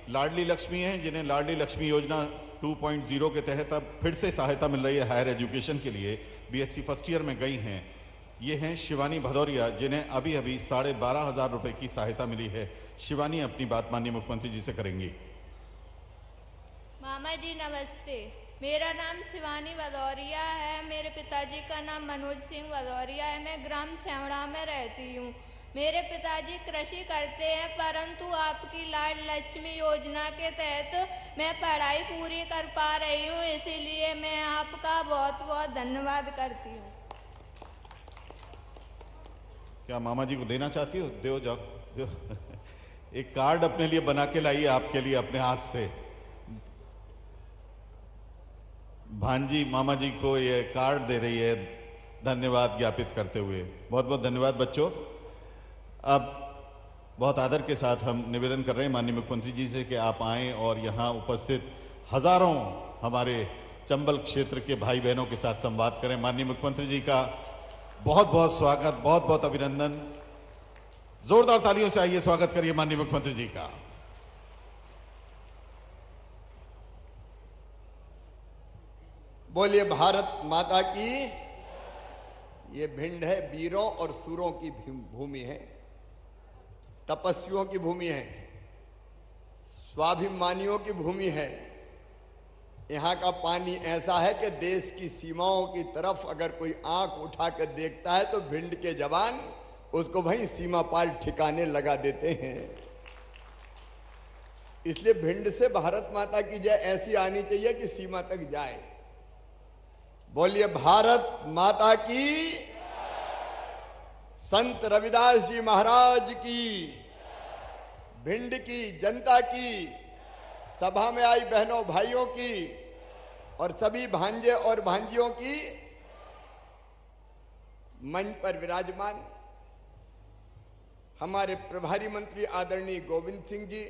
लाडली लक्ष्मी हैं, जिन्हें लाडली लक्ष्मी योजना 2.0 के तहत अब फिर से सहायता मिल रही है हायर एजुकेशन के लिए, बीएससी फर्स्ट ईयर में गई हैं। ये हैं शिवानी भदौरिया, जिन्हें अभी अभी 12,500 रुपए की सहायता मिली है। शिवानी अपनी बात माननीय मुख्यमंत्री जी से करेंगी। मामा जी नमस्ते, मेरा नाम शिवानी भदौरिया है। मेरे पिताजी का नाम मनोज सिंह भदौरिया है। मैं ग्राम सेवड़ा में रहती हूँ। मेरे पिताजी कृषि करते हैं, परंतु आपकी लाड लक्ष्मी योजना के तहत मैं पढ़ाई पूरी कर पा रही हूँ, इसीलिए मैं आपका बहुत बहुत धन्यवाद करती हूँ। क्या मामा जी को देना चाहती हो? दो जाओ, दो। एक कार्ड अपने लिए बना के लाइए, आपके लिए अपने हाथ से। भांजी मामा जी को ये कार्ड दे रही है धन्यवाद ज्ञापित करते हुए। बहुत बहुत धन्यवाद बच्चों। अब बहुत आदर के साथ हम निवेदन कर रहे हैं माननीय मुख्यमंत्री जी से कि आप आएं और यहाँ उपस्थित हजारों हमारे चंबल क्षेत्र के भाई बहनों के साथ संवाद करें। माननीय मुख्यमंत्री जी का बहुत बहुत स्वागत, बहुत बहुत अभिनंदन। जोरदार तालियों से आइए स्वागत करिए माननीय मुख्यमंत्री जी का। बोलिए भारत माता की। ये भिंड है, वीरों और सूरों की भूमि है, तपस्वियों की भूमि है, स्वाभिमानियों की भूमि है। यहाँ का पानी ऐसा है कि देश की सीमाओं की तरफ अगर कोई आंख उठाकर देखता है तो भिंड के जवान उसको वहीं सीमा पार ठिकाने लगा देते हैं। इसलिए भिंड से भारत माता की जय ऐसी आनी चाहिए कि सीमा तक जाए। बोलिए भारत माता की। संत रविदास जी महाराज की, भिंड की जनता की, सभा में आई बहनों भाइयों की और सभी भांजे और भांजियों की, मंच पर विराजमान हमारे प्रभारी मंत्री आदरणीय गोविंद सिंह जी,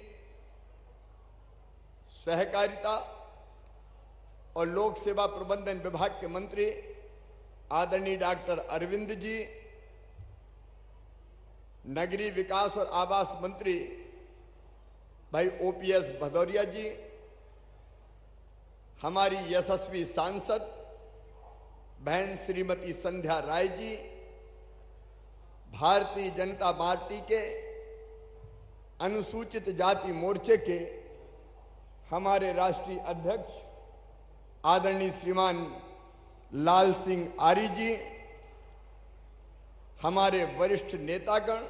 सहकारिता और लोक सेवा प्रबंधन विभाग के मंत्री आदरणीय डॉक्टर अरविंद जी, नगरीय विकास और आवास मंत्री भाई ओपीएस भदौरिया जी, हमारी यशस्वी सांसद बहन श्रीमती संध्या राय जी, भारतीय जनता पार्टी के अनुसूचित जाति मोर्चे के हमारे राष्ट्रीय अध्यक्ष आदरणीय श्रीमान लाल सिंह आर्य जी, हमारे वरिष्ठ नेतागण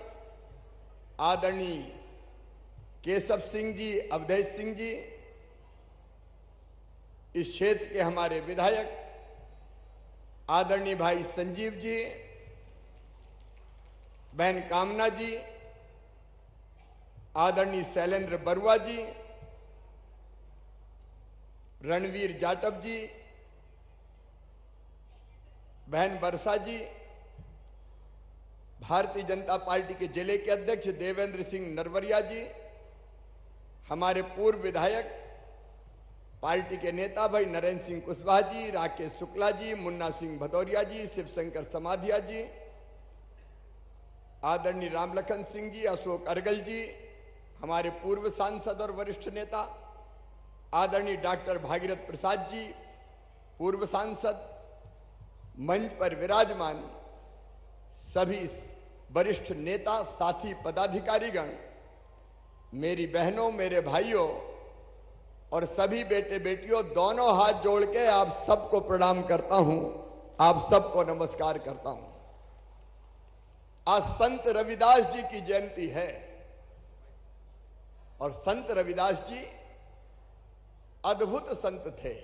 आदरणीय केशव सिंह जी, अवधेश सिंह जी, इस क्षेत्र के हमारे विधायक आदरणीय भाई संजीव जी, बहन कामना जी, आदरणीय शैलेंद्र बरुआ जी, रणवीर जाटव जी, बहन वर्षा जी, भारतीय जनता पार्टी के जिले के अध्यक्ष देवेंद्र सिंह नरवरिया जी, हमारे पूर्व विधायक पार्टी के नेता भाई नरेंद्र सिंह कुशवाहा जी, राकेश शुक्ला जी, मुन्ना सिंह भदौरिया जी, शिवशंकर समाधिया जी, आदरणीय रामलखन सिंह जी, अशोक अर्गल जी, हमारे पूर्व सांसद और वरिष्ठ नेता आदरणीय डॉक्टर भागीरथ प्रसाद जी, पूर्व सांसद, मंच पर विराजमान सभी वरिष्ठ नेता, साथी, पदाधिकारीगण, मेरी बहनों, मेरे भाइयों और सभी बेटे बेटियों, दोनों हाथ जोड़ के आप सबको प्रणाम करता हूं, आप सबको नमस्कार करता हूं। आज संत रविदास जी की जयंती है और संत रविदास जी अद्भुत संत थे।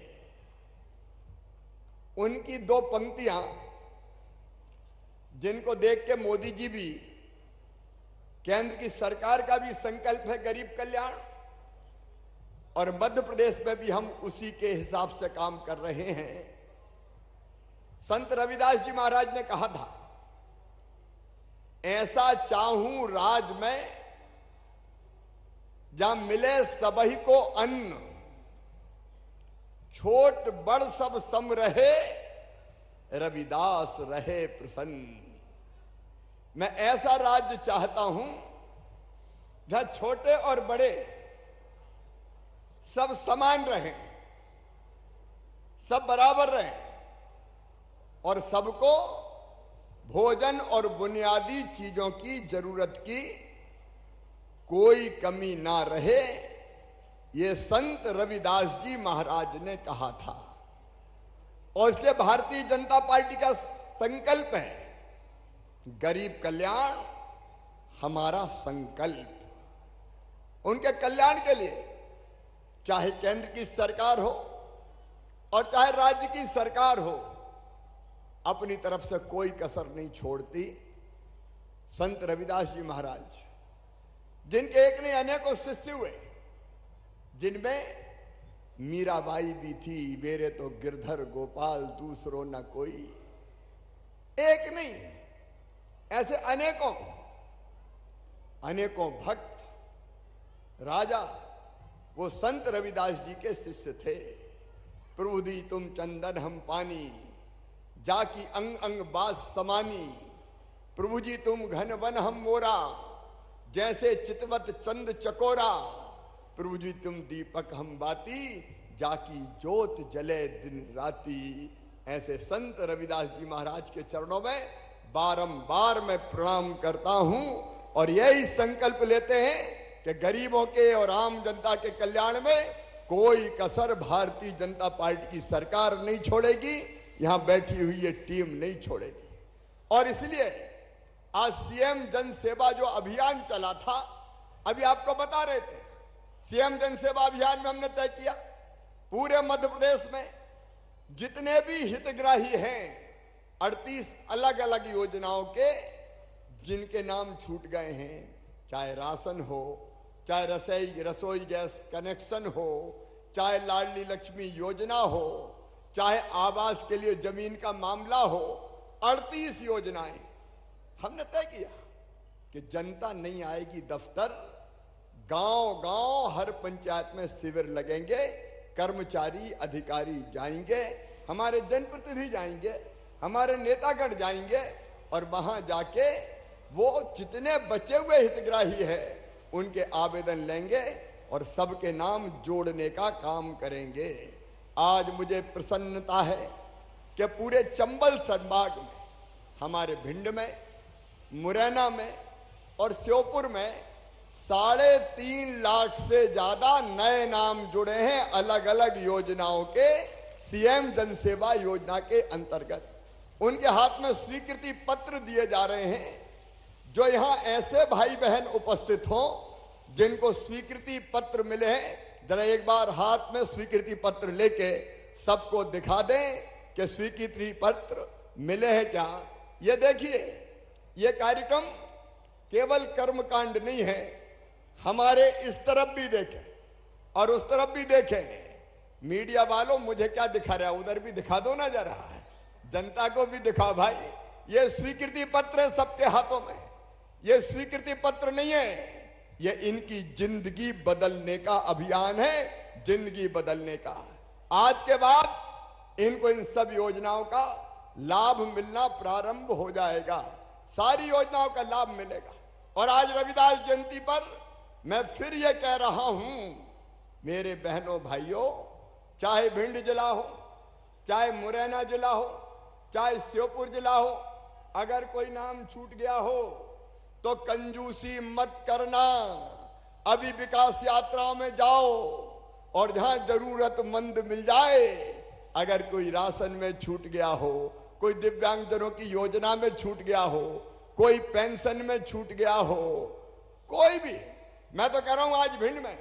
उनकी दो पंक्तियां जिनको देख के मोदी जी भी, केंद्र की सरकार का भी संकल्प है गरीब कल्याण, और मध्य प्रदेश में भी हम उसी के हिसाब से काम कर रहे हैं। संत रविदास जी महाराज ने कहा था, ऐसा चाहूं राज में जहां मिले सबही को अन्न, छोट बड़ सब सम रहे, रविदास रहे प्रसन्न। मैं ऐसा राज्य चाहता हूं जहां छोटे और बड़े सब समान रहें, सब बराबर रहें और सबको भोजन और बुनियादी चीजों की जरूरत की कोई कमी ना रहे, ये संत रविदास जी महाराज ने कहा था। और इसलिए भारतीय जनता पार्टी का संकल्प है, गरीब कल्याण हमारा संकल्प। उनके कल्याण के लिए चाहे केंद्र की सरकार हो और चाहे राज्य की सरकार हो, अपनी तरफ से कोई कसर नहीं छोड़ती। संत रविदास जी महाराज, जिनके एक नहीं अनेकों शिष्य हुए, जिनमें मीराबाई भी थी, मेरे तो गिरधर गोपाल दूसरो न कोई, एक नहीं ऐसे अनेकों अनेकों भक्त राजा वो संत रविदास जी के शिष्य थे। प्रभु दी तुम चंदन हम पानी, जाकी अंग अंग बास समानी, प्रभु जी तुम घन वन हम मोरा, जैसे चितवत चंद चकोरा, प्रभु जी तुम दीपक हम बाती, जाकी जोत जले दिन राती। ऐसे संत रविदास जी महाराज के चरणों में बारंबार मैं प्रणाम करता हूं और यही संकल्प लेते हैं कि गरीबों के और आम जनता के कल्याण में कोई कसर भारतीय जनता पार्टी की सरकार नहीं छोड़ेगी, यहां बैठी हुई ये टीम नहीं छोड़ेगी। और इसलिए आज सीएम जन सेवा जो अभियान चला था, अभी आपको बता रहे थे, सीएम जन सेवा अभियान में हमने तय किया पूरे मध्य प्रदेश में जितने भी हितग्राही हैं 38 अलग अलग योजनाओं के जिनके नाम छूट गए हैं, चाहे राशन हो, चाहे रसोई गैस कनेक्शन हो, चाहे लाडली लक्ष्मी योजना हो, चाहे आवास के लिए जमीन का मामला हो, 38 योजनाएं हमने तय किया कि जनता नहीं आएगी दफ्तर, गांव गांव हर पंचायत में शिविर लगेंगे, कर्मचारी अधिकारी जाएंगे, हमारे जनप्रतिनिधि जाएंगे, हमारे नेतागण जाएंगे और वहां जाके वो जितने बचे हुए हितग्राही है उनके आवेदन लेंगे और सबके नाम जोड़ने का काम करेंगे। आज मुझे प्रसन्नता है कि पूरे चंबल संभाग में, हमारे भिंड में, मुरैना में और श्योपुर में 3.5 लाख से ज्यादा नए नाम जुड़े हैं अलग अलग योजनाओं के, सीएम जन सेवा योजना के अंतर्गत। उनके हाथ में स्वीकृति पत्र दिए जा रहे हैं। जो यहां ऐसे भाई बहन उपस्थित हों जिनको स्वीकृति पत्र मिले हैं, जरा एक बार हाथ में स्वीकृति पत्र लेके सबको दिखा दें कि स्वीकृति पत्र मिले हैं क्या। ये देखिए, ये कार्यक्रम केवल कर्मकांड नहीं है, हमारे इस तरफ भी देखें और उस तरफ भी देखें। मीडिया वालों मुझे क्या दिखा रहा है, उधर भी दिखा दो ना जरा, जनता को भी दिखाओ भाई। ये स्वीकृति पत्र है सबके हाथों में, ये स्वीकृति पत्र नहीं है, ये इनकी जिंदगी बदलने का अभियान है, जिंदगी बदलने का। आज के बाद इनको इन सब योजनाओं का लाभ मिलना प्रारंभ हो जाएगा, सारी योजनाओं का लाभ मिलेगा। और आज रविदास जयंती पर मैं फिर ये कह रहा हूं, मेरे बहनों भाइयों, चाहे भिंड जिला हो, चाहे मुरैना जिला हो, चाहे श्योपुर जिला हो, अगर कोई नाम छूट गया हो तो कंजूसी मत करना। अभी विकास यात्राओं में जाओ और जहां जरूरतमंद मिल जाए, अगर कोई राशन में छूट गया हो, कोई दिव्यांगजनों की योजना में छूट गया हो, कोई पेंशन में छूट गया हो, कोई भी, मैं तो कह रहा हूं आज भिंड में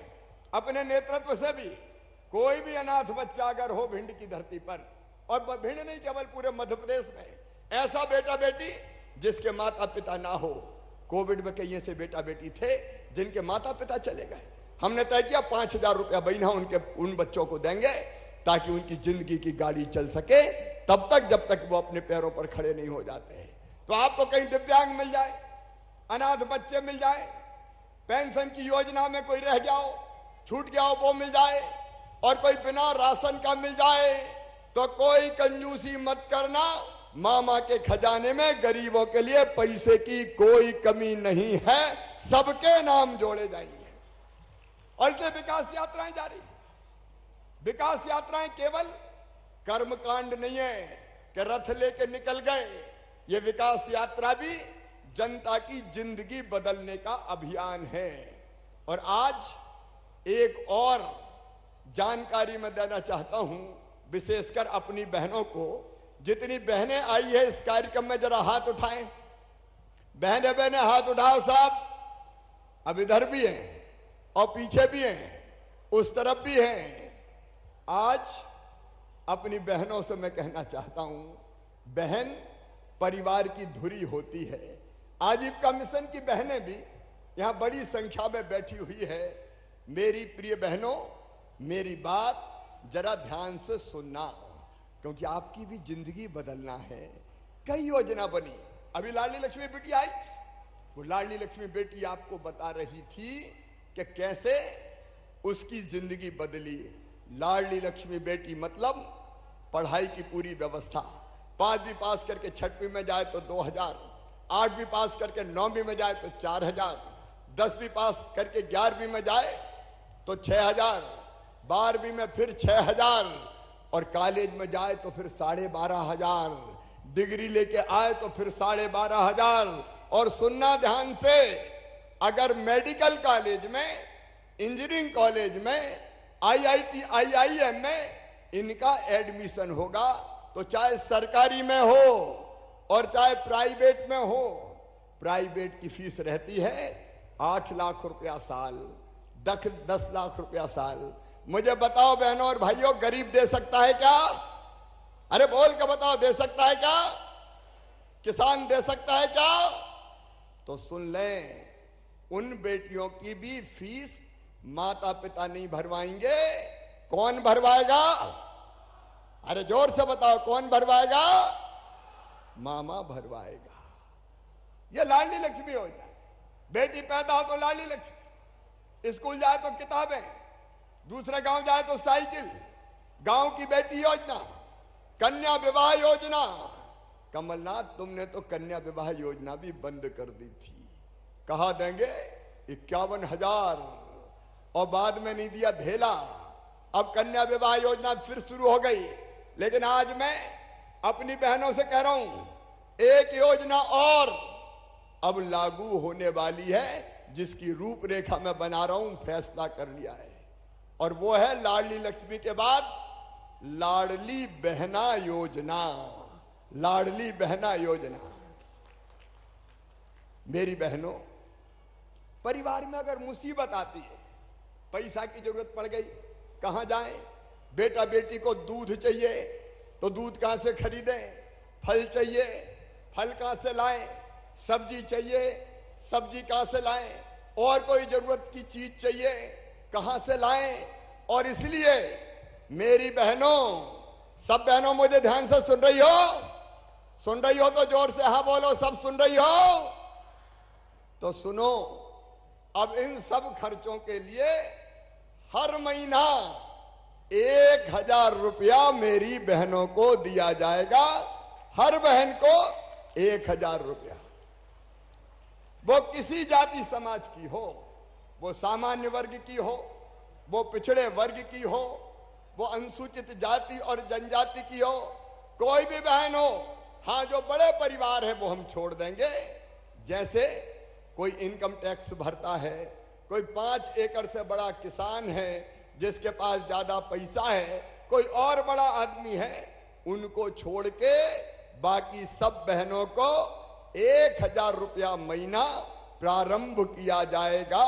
अपने नेतृत्व से भी कोई भी अनाथ बच्चा अगर हो भिंड की धरती पर, और भिंड नहीं केवल पूरे मध्य प्रदेश में, ऐसा बेटा बेटी जिसके माता पिता ना हो। कोविड में कई ऐसे बेटा बेटी थे जिनके माता पिता चले गए, हमने तय किया 5,000 रुपया महीना उन बच्चों को देंगे ताकि उनकी जिंदगी की गाड़ी चल सके, तब तक जब तक वो अपने पैरों पर खड़े नहीं हो जाते। तो आपको कहीं दिव्यांग मिल जाए, अनाथ बच्चे मिल जाए, पेंशन की योजना में कोई रह जाओ, छूट गया हो वो मिल जाए, और कोई बिना राशन का मिल जाए, तो कोई कंजूसी मत करना। मामा के खजाने में गरीबों के लिए पैसे की कोई कमी नहीं है, सबके नाम जोड़े जाएंगे। और इसलिए विकास यात्राएं जारी, विकास यात्राएं केवल कर्मकांड नहीं है कि रथ लेके निकल गए। ये विकास यात्रा भी जनता की जिंदगी बदलने का अभियान है। और आज एक और जानकारी मैं देना चाहता हूं, विशेषकर अपनी बहनों को। जितनी बहनें आई है इस कार्यक्रम में जरा हाथ उठाएं। बहने बहने हाथ उठाओ साहब। अब इधर भी हैं और पीछे भी हैं, उस तरफ भी हैं। आज अपनी बहनों से मैं कहना चाहता हूं, बहन परिवार की धुरी होती है। आजीविका मिशन की बहनें भी यहां बड़ी संख्या में बैठी हुई है। मेरी प्रिय बहनों, मेरी बात जरा ध्यान से सुनना, क्योंकि आपकी भी जिंदगी बदलना है। कई योजना बनी। अभी लाडली लक्ष्मी बेटी आई, वो लाडली लक्ष्मी बेटी आपको बता रही थी कि कैसे उसकी जिंदगी बदली। लाडली लक्ष्मी बेटी मतलब पढ़ाई की पूरी व्यवस्था। 5वीं पास करके 6वीं में जाए तो 2000, 8वीं पास करके 9वीं में जाए तो 4000, 10वीं पास करके 11वीं में जाए तो 6000, 12वीं में फिर 6000 और कॉलेज में जाए तो फिर 12,500, डिग्री लेके आए तो फिर 12,500। और सुनना ध्यान से, अगर मेडिकल कॉलेज में, इंजीनियरिंग कॉलेज में, IIT, IIM में इनका एडमिशन होगा तो चाहे सरकारी में हो और चाहे प्राइवेट में हो, प्राइवेट की फीस रहती है 8 लाख रुपया साल, 10 लाख रुपया साल। मुझे बताओ बहनों और भाइयों, गरीब दे सकता है क्या? अरे बोल के बताओ, दे सकता है क्या? किसान दे सकता है क्या? तो सुन लें, उन बेटियों की भी फीस माता पिता नहीं भरवाएंगे। कौन भरवाएगा? अरे जोर से बताओ, कौन भरवाएगा? मामा भरवाएगा। यह लाडली लक्ष्मी योजना है। बेटी पैदा हो तो लाडली लक्ष्मी, स्कूल जाए तो किताबें, दूसरे गांव जाए तो साइकिल, गांव की बेटी योजना, कन्या विवाह योजना। कमलनाथ, तुमने तो कन्या विवाह योजना भी बंद कर दी थी। कहा देंगे 51,000 और बाद में नहीं दिया ढेला। अब कन्या विवाह योजना फिर शुरू हो गई। लेकिन आज मैं अपनी बहनों से कह रहा हूं, एक योजना और अब लागू होने वाली है, जिसकी रूपरेखा मैं बना रहा हूं, फैसला कर लिया है। और वो है लाडली लक्ष्मी के बाद लाडली बहना योजना। लाडली बहना योजना। मेरी बहनों, परिवार में अगर मुसीबत आती है, पैसा की जरूरत पड़ गई, कहां जाएं? बेटा बेटी को दूध चाहिए तो दूध कहां से खरीदें? फल चाहिए, फल कहां से लाएं? सब्जी चाहिए, सब्जी कहां से लाएं? और कोई जरूरत की चीज चाहिए, कहां से लाएं? और इसलिए मेरी बहनों, सब बहनों मुझे ध्यान से सुन रही हो? सुन रही हो तो जोर से हाँ बोलो। सब सुन रही हो तो सुनो, अब इन सब खर्चों के लिए हर महीना 1,000 रुपया मेरी बहनों को दिया जाएगा। हर बहन को 1,000 रुपया। वो किसी जाति समाज की हो, वो सामान्य वर्ग की हो, वो पिछड़े वर्ग की हो, वो अनुसूचित जाति और जनजाति की हो, कोई भी बहन हो। हाँ, जो बड़े परिवार है वो हम छोड़ देंगे। जैसे कोई इनकम टैक्स भरता है, कोई 5 एकड़ से बड़ा किसान है जिसके पास ज्यादा पैसा है, कोई और बड़ा आदमी है, उनको छोड़ के बाकी सब बहनों को 1,000 रुपया महीना प्रारंभ किया जाएगा।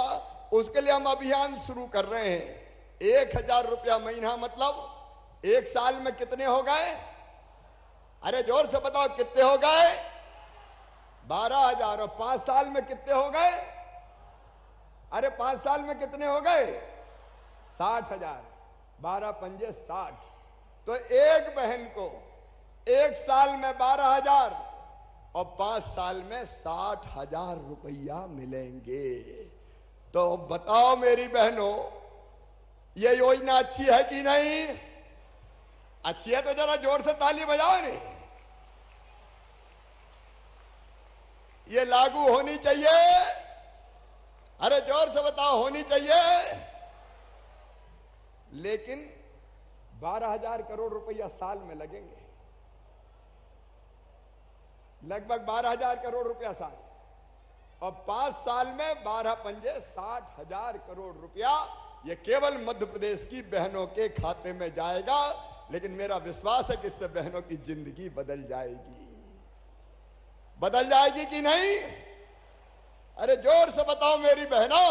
उसके लिए हम अभियान शुरू कर रहे हैं। 1,000 रुपया महीना मतलब 1 साल में कितने हो गए? अरे जोर से बताओ, कितने हो गए? 12,000। और 5 साल में कितने हो गए? अरे 5 साल में कितने हो गए? 60,000। 12 पंजे 60। तो एक बहन को 1 साल में 12,000 और 5 साल में 60,000 रुपया मिलेंगे। तो बताओ मेरी बहनों, ये योजना अच्छी है कि नहीं? अच्छी है तो जरा जोर से ताली बजाओ। नहीं, ये लागू होनी चाहिए। अरे जोर से बताओ, होनी चाहिए। लेकिन 12,000 करोड़ रुपया साल में लगेंगे, लगभग 12,000 करोड़ रुपया साल, और 5 साल में 12 पंजे 60,000 करोड़ रुपया ये केवल मध्य प्रदेश की बहनों के खाते में जाएगा। लेकिन मेरा विश्वास है कि इससे बहनों की जिंदगी बदल जाएगी। बदल जाएगी कि नहीं? अरे जोर से बताओ मेरी बहनों,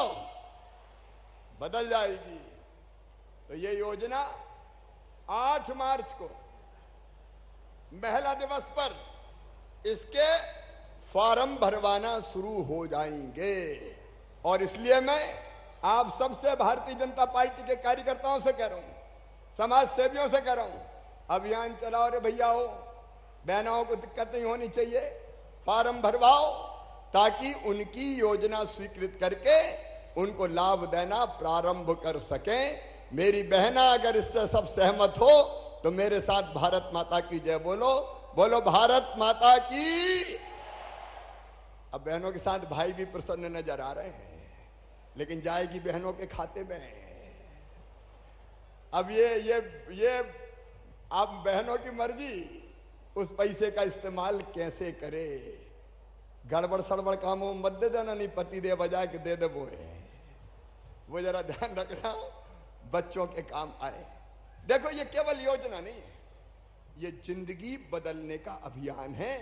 बदल जाएगी। तो ये योजना 8 मार्च को महिला दिवस पर इसके फॉर्म भरवाना शुरू हो जाएंगे। और इसलिए मैं आप सबसे, भारतीय जनता पार्टी के कार्यकर्ताओं से कह रहा हूं, समाज सेवियों से कह रहा हूं, अभियान चलाओ रे भैया हो, बहनों को दिक्कत नहीं होनी चाहिए, फॉर्म भरवाओ ताकि उनकी योजना स्वीकृत करके उनको लाभ देना प्रारंभ कर सकें। मेरी बहना अगर इससे सब सहमत हो तो मेरे साथ भारत माता की जय बोलो, बोलो भारत माता की। अब बहनों के साथ भाई भी प्रसन्न नजर आ रहे हैं, लेकिन जाएगी बहनों के खाते में। अब ये आप बहनों की मर्जी, उस पैसे का इस्तेमाल कैसे करे। गड़बड़ सड़बड़ कामों मत दे देना, नहीं पति दे बजाय के दे दे वो जरा ध्यान रखना, बच्चों के काम आए। देखो ये केवल योजना नहीं है, ये जिंदगी बदलने का अभियान है,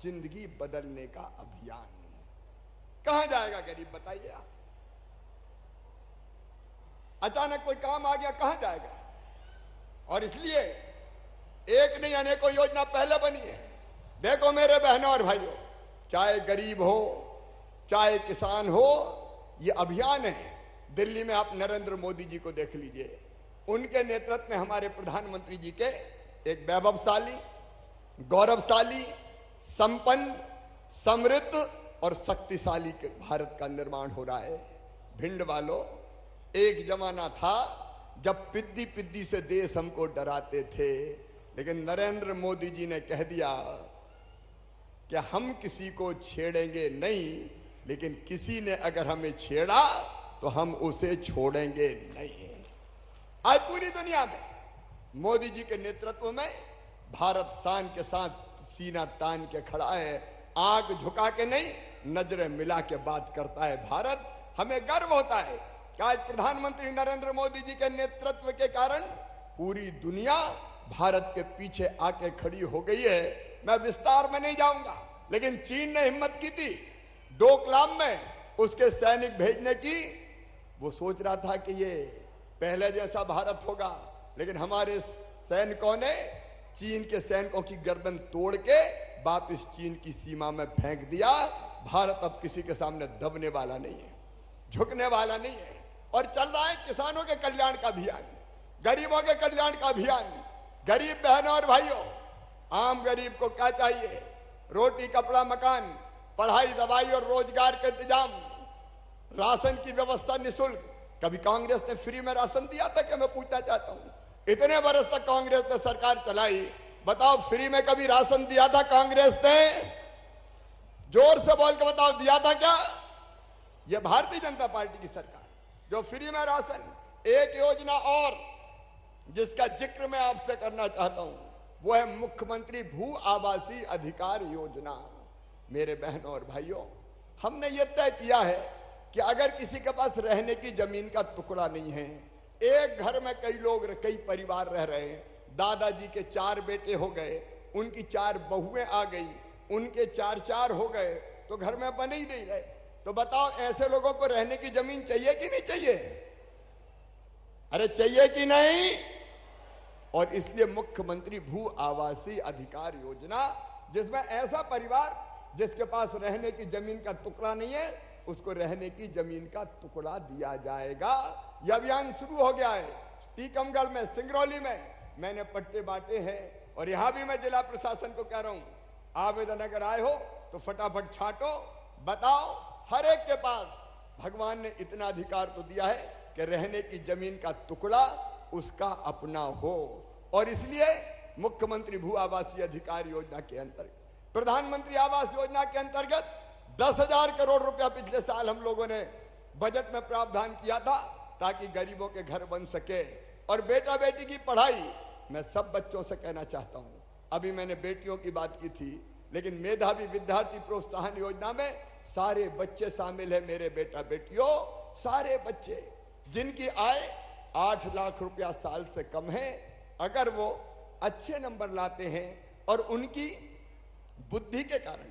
जिंदगी बदलने का अभियान। कहां जाएगा गरीब बताइए आप? अचानक कोई काम आ गया, कहां जाएगा? और इसलिए एक नहीं अनेकों योजना पहले बनी है। देखो मेरे बहनों और भाइयों, चाहे गरीब हो चाहे किसान हो, ये अभियान है। दिल्ली में आप नरेंद्र मोदी जी को देख लीजिए, उनके नेतृत्व में हमारे प्रधानमंत्री जी के एक वैभवशाली, गौरवशाली, संपन्न, समृद्ध और शक्तिशाली भारत का निर्माण हो रहा है। भिंड वालों, एक जमाना था जब पिद्दी पिद्दी से देश हमको डराते थे, लेकिन नरेंद्र मोदी जी ने कह दिया कि हम किसी को छेड़ेंगे नहीं, लेकिन किसी ने अगर हमें छेड़ा तो हम उसे छोड़ेंगे नहीं। आज पूरी दुनिया में मोदी जी के नेतृत्व में भारत शान के साथ सीना तान के खड़ा है, आंख झुका के नहीं, नजरें मिला के बात करता है भारत। हमें गर्व होता है कि आज प्रधानमंत्री नरेंद्र मोदी जी के नेतृत्व के कारण पूरी दुनिया भारत के पीछे आके खड़ी हो गई है। मैं विस्तार में नहीं जाऊंगा, लेकिन चीन ने हिम्मत की थी डोकलाम में उसके सैनिक भेजने की। वो सोच रहा था कि ये पहले जैसा भारत होगा, लेकिन हमारे सैनिकों ने चीन के सैनिकों की गर्दन तोड़ के वापस चीन की सीमा में फेंक दिया। भारत अब किसी के सामने दबने वाला नहीं है, झुकने वाला नहीं है। और चल रहा है किसानों के कल्याण का अभियान, गरीबों के कल्याण का अभियान। गरीब बहनों और भाइयों, आम गरीब को क्या चाहिए? रोटी, कपड़ा, मकान, पढ़ाई, दवाई और रोजगार का इंतजाम, राशन की व्यवस्था निःशुल्क। कभी कांग्रेस ने फ्री में राशन दिया था क्या? मैं पूछना चाहता हूं। इतने वर्ष तक कांग्रेस ने सरकार चलाई, बताओ फ्री में कभी राशन दिया था कांग्रेस ने? जोर से बोल के बताओ, दिया था क्या? यह भारतीय जनता पार्टी की सरकार जो फ्री में राशन। एक योजना और जिसका जिक्र मैं आपसे करना चाहता हूं, वो है मुख्यमंत्री भू आवासीय अधिकार योजना। मेरे बहनों और भाइयों, हमने ये तय किया है कि अगर किसी के पास रहने की जमीन का टुकड़ा नहीं है, एक घर में कई लोग, कई परिवार रह रहे हैं, दादाजी के 4 बेटे हो गए, उनकी 4 बहुएं आ गई, उनके 4 हो गए, तो घर में बने ही नहीं रहे। तो बताओ ऐसे लोगों को रहने की जमीन चाहिए कि नहीं चाहिए? अरे चाहिए कि नहीं? और इसलिए मुख्यमंत्री भू आवासीय अधिकार योजना, जिसमें ऐसा परिवार जिसके पास रहने की जमीन का टुकड़ा नहीं है, उसको रहने की जमीन का टुकड़ा दिया जाएगा। यह अभियान शुरू हो गया है। टीकमगढ़ में, सिंगरौली में मैंने पट्टे बांटे हैं, और यहां भी मैं जिला प्रशासन को कह रहा हूं, आवेदन अगर आए हो तो फटाफट छांटो, बताओ। हर एक के पास भगवान ने इतना अधिकार तो दिया है कि रहने की जमीन का टुकड़ा उसका अपना हो। और इसलिए मुख्यमंत्री भू आवासीय अधिकार योजना के अंतर्गत, प्रधानमंत्री आवास योजना के अंतर्गत 10,000 करोड़ रुपया पिछले साल हम लोगों ने बजट में प्रावधान किया था, ताकि गरीबों के घर बन सके। और बेटा बेटी की पढ़ाई मैं सब बच्चों से कहना चाहता हूं, अभी मैंने बेटियों की बात की थी, लेकिन मेधावी विद्यार्थी प्रोत्साहन योजना में सारे बच्चे शामिल है। मेरे बेटा बेटियों, सारे बच्चे जिनकी आय 8 लाख रुपया साल से कम है, अगर वो अच्छे नंबर लाते हैं और उनकी बुद्धि के कारण,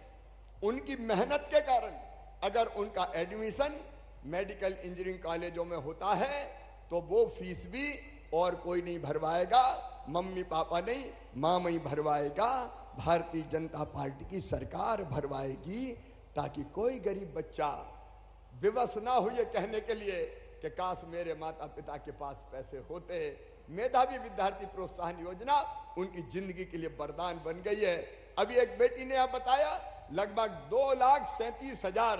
उनकी मेहनत के कारण अगर उनका एडमिशन मेडिकल इंजीनियरिंग कॉलेजों में होता है तो वो फीस भी और कोई नहीं भरवाएगा, मम्मी पापा नहीं, मामा भरवाएगा, भारतीय जनता पार्टी की सरकार भरवाएगी, ताकि कोई गरीब बच्चा विवश ना हो ये कहने के लिए कि काश मेरे माता पिता के पास पैसे होते। मेधावी विद्यार्थी प्रोत्साहन योजना उनकी जिंदगी के लिए वरदान बन गई है। अभी एक बेटी ने आप बताया, लगभग 2,37,000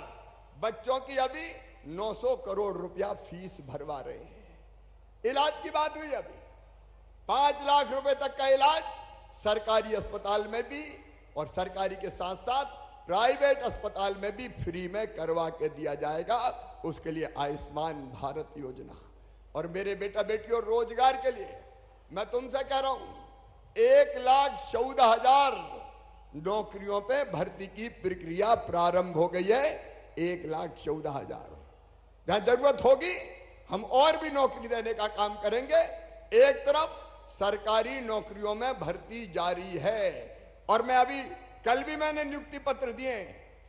बच्चों की अभी 900 करोड़ रुपया फीस भरवा रहे हैं। इलाज की बात हुई, अभी 5 लाख रुपए तक का इलाज सरकारी अस्पताल में भी और सरकारी के साथ साथ प्राइवेट अस्पताल में भी फ्री में करवा के दिया जाएगा। उसके लिए आयुष्मान भारत योजना। और मेरे बेटा बेटियों, रोजगार के लिए मैं तुमसे कह रहा हूं, 1,14,000 नौकरियों पे भर्ती की प्रक्रिया प्रारंभ हो गई है। 1,14,000 जहां जरूरत होगी हम और भी नौकरी देने का काम करेंगे। एक तरफ सरकारी नौकरियों में भर्ती जारी है, और मैं अभी कल भी मैंने नियुक्ति पत्र दिए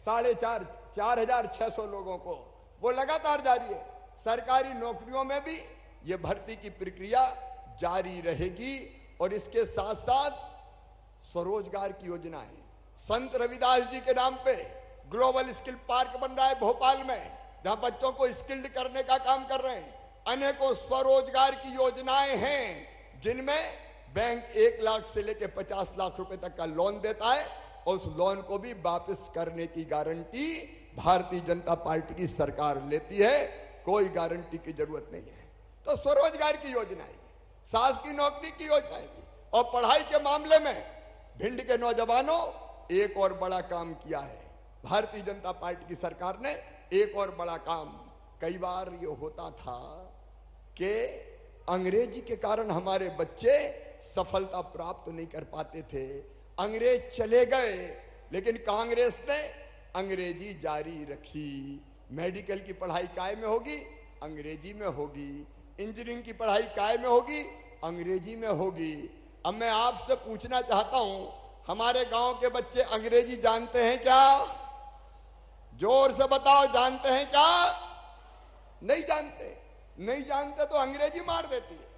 4,600 लोगों को, वो लगातार जारी है। सरकारी नौकरियों में भी ये भर्ती की प्रक्रिया जारी रहेगी। और इसके साथ साथ स्वरोजगार की योजनाएं, संत रविदास जी के नाम पे ग्लोबल स्किल पार्क बन रहा है भोपाल में, जहां बच्चों को स्किल्ड करने का काम कर रहे हैं। अनेकों स्वरोजगार की योजनाएं हैं जिनमें बैंक 1 लाख से लेकर 50 लाख रुपए तक का लोन देता है, और उस लोन को भी वापस करने की गारंटी भारतीय जनता पार्टी की सरकार लेती है। कोई गारंटी की जरूरत नहीं है। तो स्वरोजगार की योजनाएं, सास की नौकरी की योजनाएं भी, और पढ़ाई के मामले में भिंड के नौजवानों एक और बड़ा काम किया है। भारतीय जनता पार्टी की सरकार ने एक और बड़ा काम, कई बार ये होता था कि अंग्रेजी के कारण हमारे बच्चे सफलता प्राप्त नहीं कर पाते थे। अंग्रेज चले गए, लेकिन कांग्रेस ने अंग्रेजी जारी रखी। मेडिकल की पढ़ाई काय में होगी, अंग्रेजी में होगी। इंजीनियरिंग की पढ़ाई काय में होगी, अंग्रेजी में होगी। अब मैं आपसे पूछना चाहता हूं, हमारे गांव के बच्चे अंग्रेजी जानते हैं क्या? जोर से बताओ, जानते हैं क्या? नहीं जानते। नहीं जानते तो अंग्रेजी मार देती है।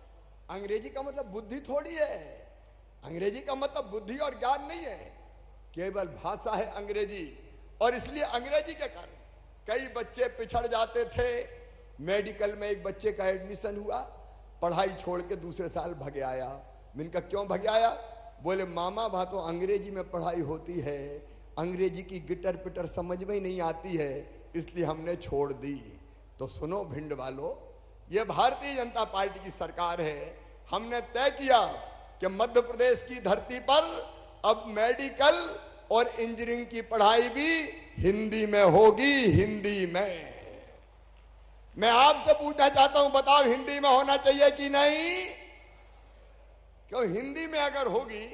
अंग्रेजी का मतलब बुद्धि थोड़ी है। अंग्रेजी का मतलब बुद्धि और ज्ञान नहीं है, केवल भाषा है अंग्रेजी। और इसलिए अंग्रेजी के कारण कई बच्चे पिछड़ जाते थे। मेडिकल में एक बच्चे का एडमिशन हुआ, पढ़ाई छोड़ के दूसरे साल भगे आया। मैंने कहा क्यों भगे आया? बोले मामा वहां तो अंग्रेजी में पढ़ाई होती है, अंग्रेजी की गिटर पिटर समझ में ही नहीं आती है, इसलिए हमने छोड़ दी। तो सुनो भिंड वालों, ये भारतीय जनता पार्टी की सरकार है। हमने तय किया कि मध्य प्रदेश की धरती पर अब मेडिकल और इंजीनियरिंग की पढ़ाई भी हिंदी में होगी। हिंदी में मैं आपसे पूछना चाहता हूं, बताओ हिंदी में होना चाहिए कि नहीं? क्यों? हिंदी में अगर होगी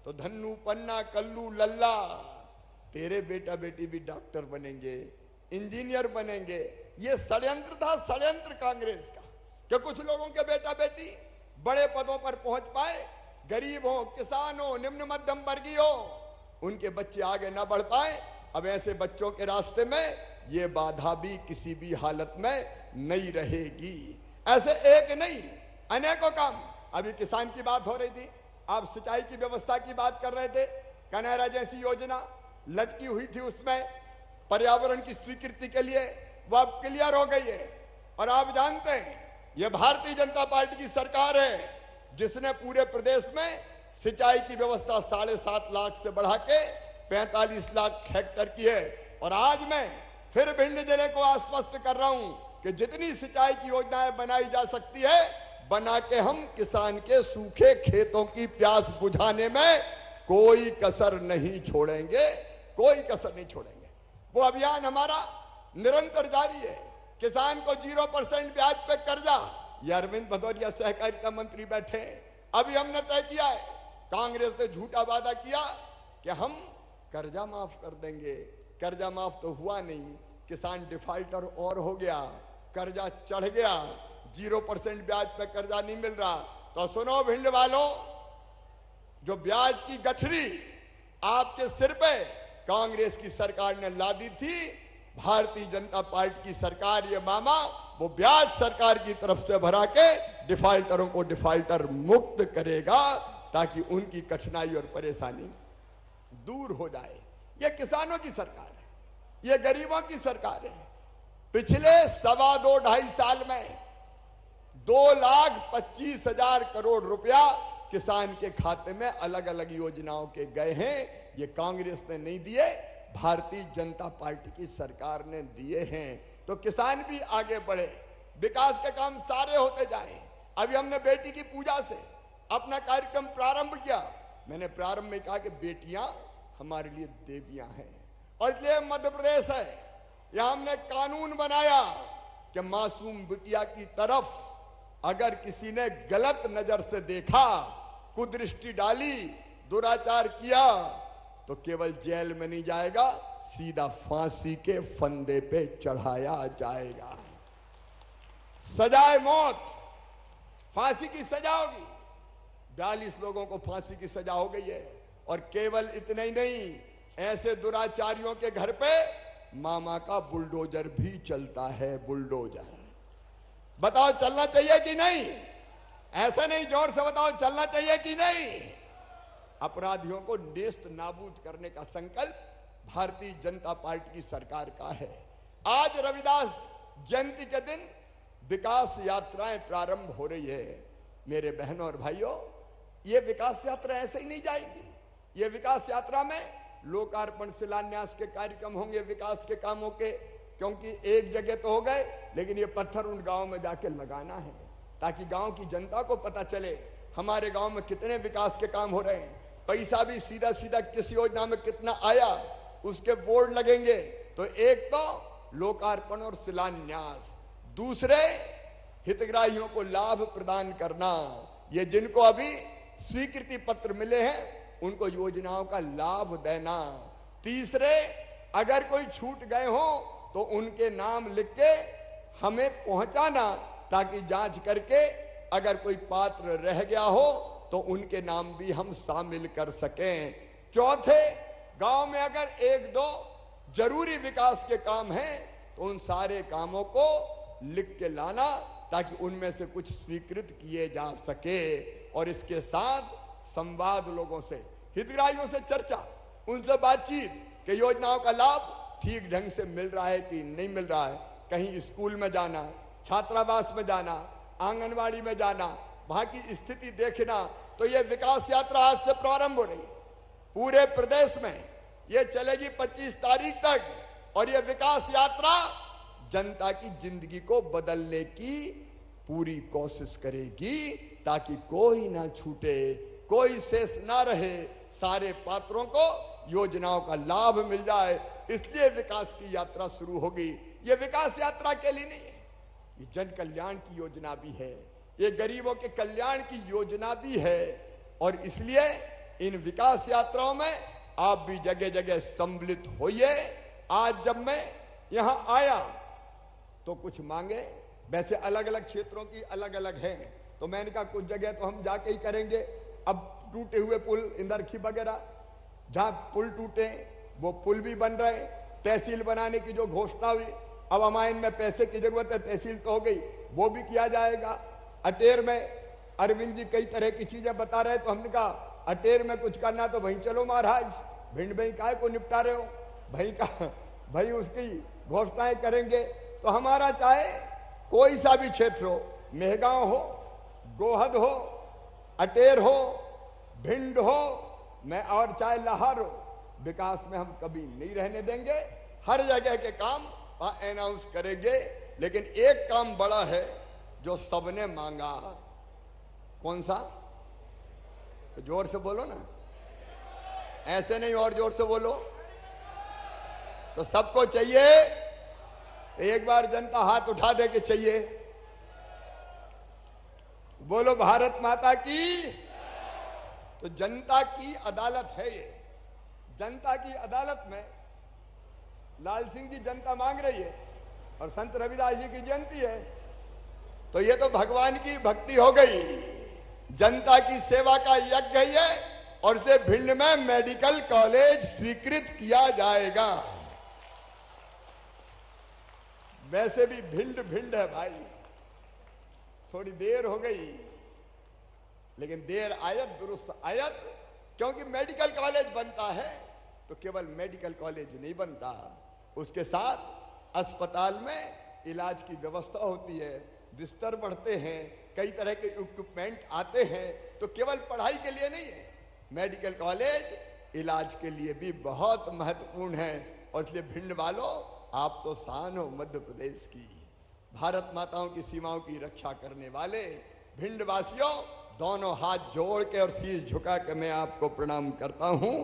तो धन्नू पन्ना कल्लू लल्ला तेरे बेटा बेटी भी डॉक्टर बनेंगे, इंजीनियर बनेंगे। ये षड्यंत्र था, षड्यंत्र कांग्रेस का, कि कुछ लोगों के बेटा बेटी बड़े पदों पर पहुंच पाए, गरीब हो, किसान हो, निम्न मध्यम वर्गीय हो, उनके बच्चे आगे ना बढ़ पाए। अब ऐसे बच्चों के रास्ते में ये बाधा भी किसी भी हालत में नहीं रहेगी। ऐसे एक नहीं, अनेकों काम। अभी किसान की बात हो रही थी, आप सिंचाई की व्यवस्था की बात कर रहे थे। कनेरा जैसी योजना लटकी हुई थी, उसमें पर्यावरण की स्वीकृति के लिए वो अब क्लियर हो गई है। और आप जानते हैं ये भारतीय जनता पार्टी की सरकार है जिसने पूरे प्रदेश में सिंचाई की व्यवस्था 7.5 लाख से बढ़ा के 45 लाख हेक्टेयर की है। और आज मैं फिर भिंड जिले को आश्वस्त कर रहा हूं कि जितनी सिंचाई की योजनाएं बनाई जा सकती है, बना के हम किसान के सूखे खेतों की प्यास बुझाने में कोई कसर नहीं छोड़ेंगे, कोई कसर नहीं छोड़ेंगे। वो अभियान हमारा निरंतर जारी है। किसान को 0% ब्याज पे कर्जा, ये अरविंद भदौरिया सहकारिता मंत्री बैठे, अभी हमने तय किया है, कांग्रेस ने झूठा वादा किया कि हम कर्जा माफ कर देंगे। कर्जा माफ तो हुआ नहीं, किसान डिफॉल्टर और हो गया, कर्जा चढ़ गया, 0% ब्याज पे कर्जा नहीं मिल रहा। तो सुनो भिंड वालों, जो ब्याज की गठरी आपके सिर पे कांग्रेस की सरकार ने ला दी थी, भारतीय जनता पार्टी की सरकार, ये मामा वो ब्याज सरकार की तरफ से भरा के डिफॉल्टरों को डिफॉल्टर मुक्त करेगा, ताकि उनकी कठिनाई और परेशानी दूर हो जाए। ये किसानों की सरकार है, ये गरीबों की सरकार है। पिछले 2.5 साल में 2,25,000 करोड़ रुपया किसान के खाते में अलग अलग योजनाओं के गए हैं। ये कांग्रेस ने नहीं दिए, भारतीय जनता पार्टी की सरकार ने दिए हैं। तो किसान भी आगे बढ़े, विकास के काम सारे होते जाए। अभी हमने बेटी की पूजा से अपना कार्यक्रम प्रारंभ किया। मैंने प्रारंभ में कहा कि बेटियां हमारे लिए देवियां हैं, और इसलिए मध्य प्रदेश है, यहां हमने कानून बनाया कि मासूम बिटिया की तरफ अगर किसी ने गलत नजर से देखा, कुदृष्टि डाली, दुराचार किया, तो केवल जेल में नहीं जाएगा, सीधा फांसी के फंदे पे चढ़ाया जाएगा। सजाए मौत, फांसी की सजा होगी। 42 लोगों को फांसी की सजा हो गई है। और केवल इतना ही नहीं, ऐसे दुराचारियों के घर पे मामा का बुलडोजर भी चलता है। बुलडोजर, बताओ चलना चाहिए कि नहीं? ऐसा नहीं, जोर से बताओ चलना चाहिए कि नहीं? अपराधियों को नेस्त नाबूद करने का संकल्प भारतीय जनता पार्टी की सरकार का है। आज रविदास जयंती के दिन विकास यात्राएं प्रारंभ हो रही है। मेरे बहनों और भाइयों, ये विकास यात्रा ऐसे ही नहीं जाएगी। ये विकास यात्रा में लोकार्पण, शिलान्यास के कार्यक्रम होंगे विकास के कामों के, क्योंकि एक जगह तो हो गए, लेकिन ये पत्थर उन गांव में जाके लगाना है, ताकि गांव की जनता को पता चले हमारे गांव में कितने विकास के काम हो रहे हैं। पैसा भी सीधा सीधा किस योजना में कितना आया, उसके बोर्ड लगेंगे। तो एक तो लोकार्पण और शिलान्यास, दूसरे हितग्राहियों को लाभ प्रदान करना। ये जिनको अभी स्वीकृति पत्र मिले हैं उनको योजनाओं का लाभ देना। तीसरे, अगर कोई छूट गए हो तो उनके नाम लिख के हमें पहुंचाना, ताकि जांच करके अगर कोई पात्र रह गया हो तो उनके नाम भी हम शामिल कर सकें। चौथे, गांव में अगर 1-2 जरूरी विकास के काम हैं तो उन सारे कामों को लिख के लाना, ताकि उनमें से कुछ स्वीकृत किए जा सके। और इसके साथ संवाद, लोगों से, हितग्राहियों से चर्चा, उनसे बातचीत कि योजनाओं का लाभ ठीक ढंग से मिल रहा है कि नहीं मिल रहा है। कहीं स्कूल में जाना, छात्रावास में जाना, आंगनवाड़ी में जाना, वहां की स्थिति देखना। तो ये विकास यात्रा आज से प्रारंभ हो रही है। पूरे प्रदेश में ये चलेगी 25 तारीख तक, और ये विकास यात्रा जनता की जिंदगी को बदलने की पूरी कोशिश करेगी, ताकि कोई ना छूटे, कोई शेष ना रहे, सारे पात्रों को योजनाओं का लाभ मिल जाए। इसलिए विकास की यात्रा शुरू होगी। ये विकास यात्रा के लिए नहीं है, ये जन कल्याण की योजना भी है, ये गरीबों के कल्याण की योजना भी है। और इसलिए इन विकास यात्राओं में आप भी जगह जगह सम्मिलित होइए। आज जब मैं यहां आया तो कुछ मांगे, वैसे अलग अलग क्षेत्रों की अलग अलग हैं, तो मैंने कहा कुछ जगह तो हम जाके ही करेंगे। अब टूटे हुए पुल, इंदरखी वगैरह, जहां पुल टूटे वो पुल भी बन रहे। तहसील बनाने की जो घोषणा हुई, अब अमाइन में पैसे की जरूरत है, तहसील तो हो गई, वो भी किया जाएगा। अटेर में अरविंद जी कई तरह की चीजें बता रहे, तो हमने कहा अटेर में कुछ करना तो वहीं चलो महाराज, भिंड में काहे को निपटा रहे हो, भाई उसकी घोषणाएं करेंगे। तो हमारा चाहे कोई सा भी क्षेत्र हो, मेहगांव हो, गोहद हो, अटेर हो, भिंड हो, मैं और चाहे लाहौर हो, विकास में हम कभी नहीं रहने देंगे। हर जगह के काम अनाउंस करेंगे। लेकिन एक काम बड़ा है जो सबने मांगा, कौन सा? तो जोर से बोलो ना, ऐसे नहीं, और जोर से बोलो। तो सबको चाहिए, तो एक बार जनता हाथ उठा दे के चाहिए। बोलो भारत माता की। तो जनता की अदालत है ये। जनता की अदालत में लाल सिंह जी जनता मांग रही है और संत रविदास जी की जयंती है, तो ये तो भगवान की भक्ति हो गई, जनता की सेवा का यज्ञ है ये। और इसे भिंड में मेडिकल कॉलेज स्वीकृत किया जाएगा। वैसे भी भिंड भिंड है भाई, थोड़ी देर हो गई, लेकिन देर आयत दुरुस्त आयत, क्योंकि मेडिकल कॉलेज बनता है तो केवल मेडिकल कॉलेज नहीं बनता, उसके साथ अस्पताल में इलाज की व्यवस्था होती है, बिस्तर बढ़ते हैं, कई तरह के इक्विपमेंट आते हैं। तो केवल पढ़ाई के लिए नहीं है, मेडिकल कॉलेज इलाज के लिए भी बहुत महत्वपूर्ण है। और इसलिए भिंड वालों, आप तो शान हो मध्य प्रदेश की, भारत माताओं की सीमाओं की रक्षा करने वाले भिंड वासियों, दोनों हाथ जोड़ के और शीश झुका के मैं आपको प्रणाम करता हूं,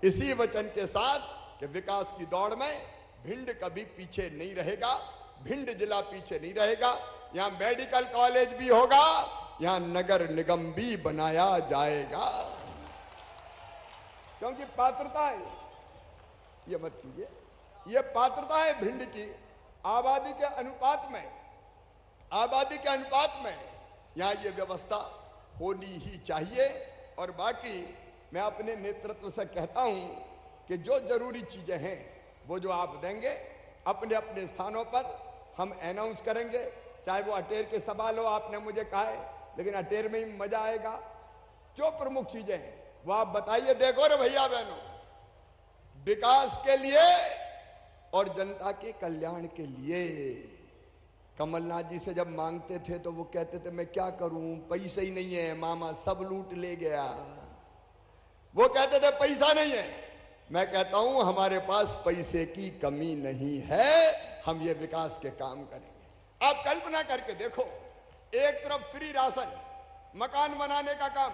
इसी वचन के साथ कि विकास की दौड़ में भिंड कभी पीछे नहीं रहेगा, भिंड जिला पीछे नहीं रहेगा। यहां मेडिकल कॉलेज भी होगा, यहां नगर निगम भी बनाया जाएगा, क्योंकि पात्रता है, ये मत कीजिए, ये पात्रता है भिंड की आबादी के अनुपात में, आबादी के अनुपात में यहां ये व्यवस्था होनी ही चाहिए। और बाकी मैं अपने नेतृत्व से कहता हूं कि जो जरूरी चीजें हैं वो जो आप देंगे अपने अपने स्थानों पर हम अनाउंस करेंगे, चाहे वो अटेर के सवाल हो, आपने मुझे कहा है, लेकिन अटेर में ही मजा आएगा। जो प्रमुख चीजें हैं वो आप बताइए। देखो रे भैया बहनों, विकास के लिए और जनता के कल्याण के लिए कमलनाथ जी से जब मांगते थे तो वो कहते थे मैं क्या करूं, पैसे ही नहीं है, मामा सब लूट ले गया। वो कहते थे पैसा नहीं है, मैं कहता हूं हमारे पास पैसे की कमी नहीं है, हम ये विकास के काम करेंगे। आप कल्पना करके देखो, एक तरफ फ्री राशन, मकान बनाने का काम,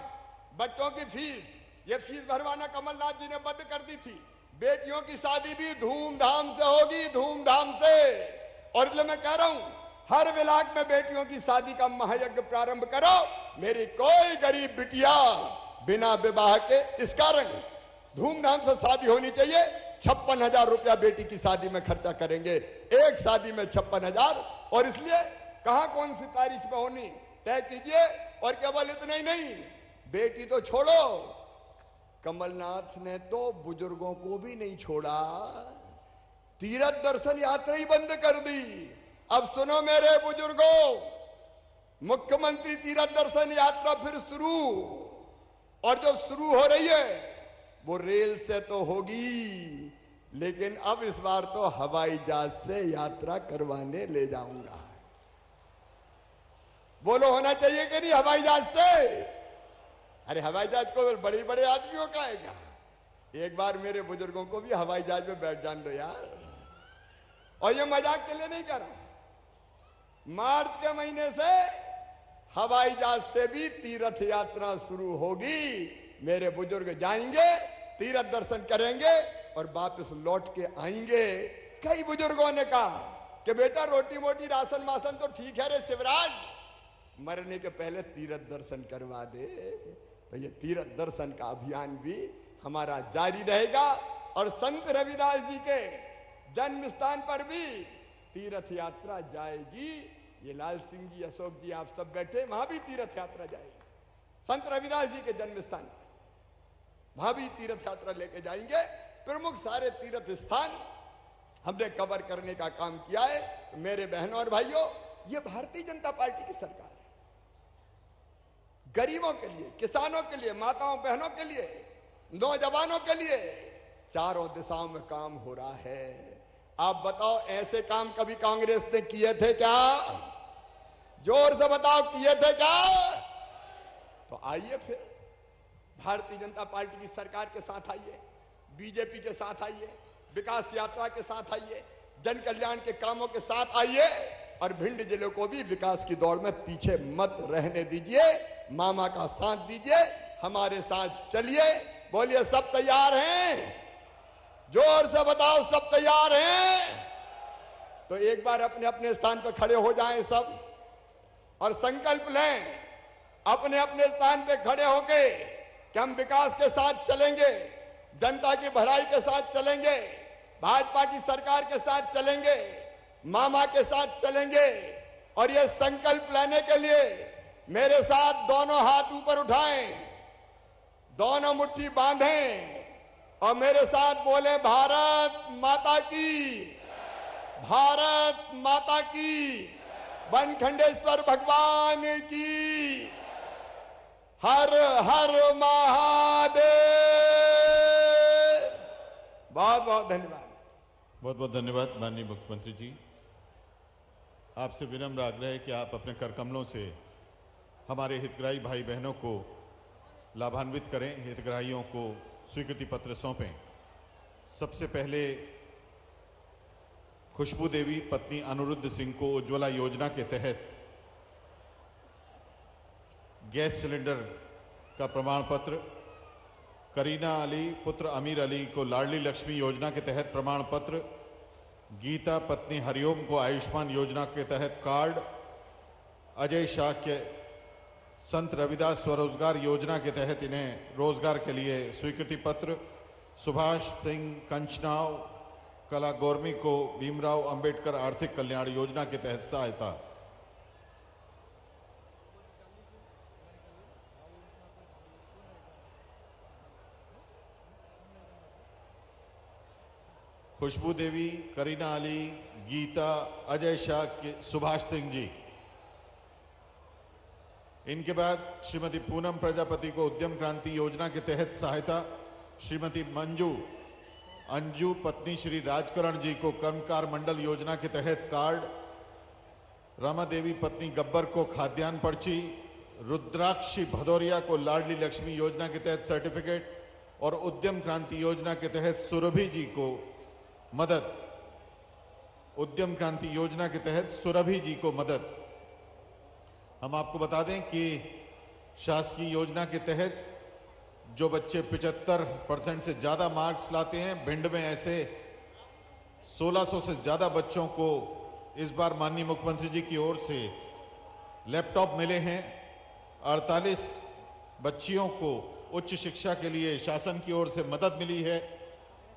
बच्चों की फीस, ये फीस भरवाना कमलनाथ जी ने बंद कर दी थी, बेटियों की शादी भी धूमधाम से होगी, धूमधाम से। और इसलिए मैं कह रहा हूं हर विलाक में बेटियों की शादी का महायज्ञ प्रारंभ करो। मेरी कोई गरीब बिटिया बिना विवाह के, इस कारण धूमधाम से शादी होनी चाहिए। 56,000 रुपया बेटी की शादी में खर्चा करेंगे, एक शादी में 56,000। और इसलिए कहां कौन सी तारीख में होनी तय कीजिए। और केवल इतना ही नहीं, बेटी तो छोड़ो, कमलनाथ ने तो बुजुर्गों को भी नहीं छोड़ा, तीर्थ दर्शन यात्रा ही बंद कर दी। अब सुनो मेरे बुजुर्गों, मुख्यमंत्री तीर्थ दर्शन यात्रा फिर शुरू, और जो शुरू हो रही है वो रेल से तो होगी, लेकिन अब इस बार तो हवाई जहाज से यात्रा करवाने ले जाऊंगा। बोलो होना चाहिए कि नहीं हवाई जहाज से? अरे हवाई जहाज को बड़े बड़े आदमियों का आएगा, एक बार मेरे बुजुर्गों को भी हवाई जहाज में बैठ जान दो यार। और ये मजाक के लिए नहीं कर रहा, मार्च के महीने से हवाई जहाज से भी तीर्थ यात्रा शुरू होगी। मेरे बुजुर्ग जाएंगे, तीर्थ दर्शन करेंगे और वापस लौट के आएंगे। कई बुजुर्गों ने कहा कि बेटा रोटी मोटी राशन मासन तो ठीक है रे शिवराज, मरने के पहले तीर्थ दर्शन करवा दे। तो ये तीर्थ दर्शन का अभियान भी हमारा जारी रहेगा। और संत रविदास जी के जन्म स्थान पर भी तीर्थ यात्रा जाएगी। ये लाल सिंह जी, अशोक जी, आप सब बैठे, वहां भी तीर्थ यात्रा जाएगी। संत रविदास जी के जन्म स्थान पर वहां भी तीर्थ यात्रा लेके जाएंगे। प्रमुख सारे तीर्थ स्थान हमने कवर करने का काम किया है। तो मेरे बहनों और भाइयों, ये भारतीय जनता पार्टी की सरकार है। गरीबों के लिए, किसानों के लिए, माताओं बहनों के लिए, नौजवानों के लिए चारों दिशाओं में काम हो रहा है। आप बताओ, ऐसे काम कभी कांग्रेस ने किए थे क्या? जोर से बताओ, किए थे क्या? तो आइए फिर भारतीय जनता पार्टी की सरकार के साथ आइए, बीजेपी के साथ आइए, विकास यात्रा के साथ आइए, जन कल्याण के कामों के साथ आइए और भिंड जिले को भी विकास की दौड़ में पीछे मत रहने दीजिए। मामा का साथ दीजिए, हमारे साथ चलिए। बोलिए सब तैयार हैं? जोर से बताओ सब तैयार हैं? तो एक बार अपने अपने स्थान पर खड़े हो जाएं सब और संकल्प लें, अपने अपने स्थान पे खड़े होके कि हम विकास के साथ चलेंगे, जनता की भलाई के साथ चलेंगे, भाजपा की सरकार के साथ चलेंगे, मामा के साथ चलेंगे। और ये संकल्प लेने के लिए मेरे साथ दोनों हाथ ऊपर उठाएं, दोनों मुट्ठी बांधें और मेरे साथ बोले भारत माता की, भारत माता की, बनखंडेश्वर भगवान की, हर हर महादेव। बहुत बहुत धन्यवाद। बहुत बहुत धन्यवाद माननीय मुख्यमंत्री जी। आपसे विनम्र आग्रह है कि आप अपने कर कमलों से हमारे हितग्राही भाई बहनों को लाभान्वित करें, हितग्राहियों को स्वीकृति पत्र सौंपें। सबसे पहले खुशबू देवी पत्नी अनिरुद्ध सिंह को उज्ज्वला योजना के तहत गैस सिलेंडर का प्रमाण पत्र, करीना अली पुत्र अमीर अली को लाडली लक्ष्मी योजना के तहत प्रमाण पत्र, गीता पत्नी हरिओम को आयुष्मान योजना के तहत कार्ड, अजय शाह के संत रविदास स्वरोजगार योजना के तहत इन्हें रोजगार के लिए स्वीकृति पत्र, सुभाष सिंह कंचनाव कला गोर्मी को भीमराव अंबेडकर आर्थिक कल्याण योजना के तहत सहायता। खुशबू देवी, करीना अली, गीता, अजय शाह, सुभाष सिंह जी। इनके बाद श्रीमती पूनम प्रजापति को उद्यम क्रांति योजना के तहत सहायता, श्रीमती अंजू पत्नी श्री राजकरण जी को कर्मकार मंडल योजना के तहत कार्ड, रमा देवी पत्नी गब्बर को खाद्यान्न पर्ची, रुद्राक्षी भदौरिया को लाडली लक्ष्मी योजना के तहत सर्टिफिकेट और उद्यम क्रांति योजना के तहत सुरभि जी को मदद। उद्यम क्रांति योजना के तहत सुरभि जी को मदद। हम आपको बता दें कि शासकीय योजना के तहत जो बच्चे 75% से ज्यादा मार्क्स लाते हैं, भिंड में ऐसे 1600 से ज्यादा बच्चों को इस बार माननीय मुख्यमंत्री जी की ओर से लैपटॉप मिले हैं। 48 बच्चियों को उच्च शिक्षा के लिए शासन की ओर से मदद मिली है।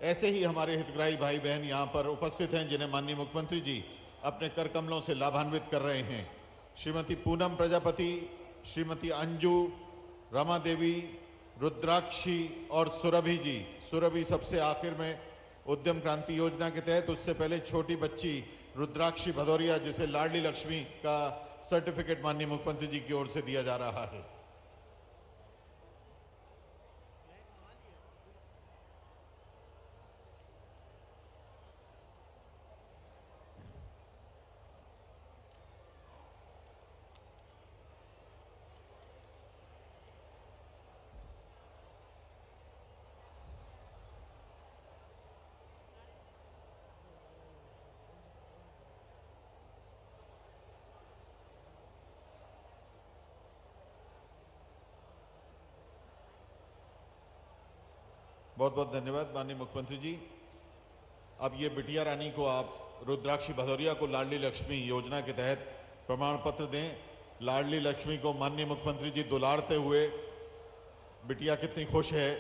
ऐसे ही हमारे हितग्राही भाई बहन यहाँ पर उपस्थित हैं जिन्हें माननीय मुख्यमंत्री जी अपने कर कमलों से लाभान्वित कर रहे हैं। श्रीमती पूनम प्रजापति, श्रीमती अंजू, रमा देवी, रुद्राक्षी और सुरभि जी। सुरभि सबसे आखिर में उद्यम क्रांति योजना के तहत, उससे पहले छोटी बच्ची रुद्राक्षी भदौरिया जिसे लाडली लक्ष्मी का सर्टिफिकेट माननीय मुख्यमंत्री जी की ओर से दिया जा रहा है। बहुत बहुत धन्यवाद माननीय मुख्यमंत्री जी। अब ये बिटिया रानी को आप रुद्राक्षी भदौरिया को लाडली लक्ष्मी योजना के तहत प्रमाण पत्र दें। लाडली लक्ष्मी को माननीय मुख्यमंत्री जी दुलारते हुए, बिटिया कितनी खुश है,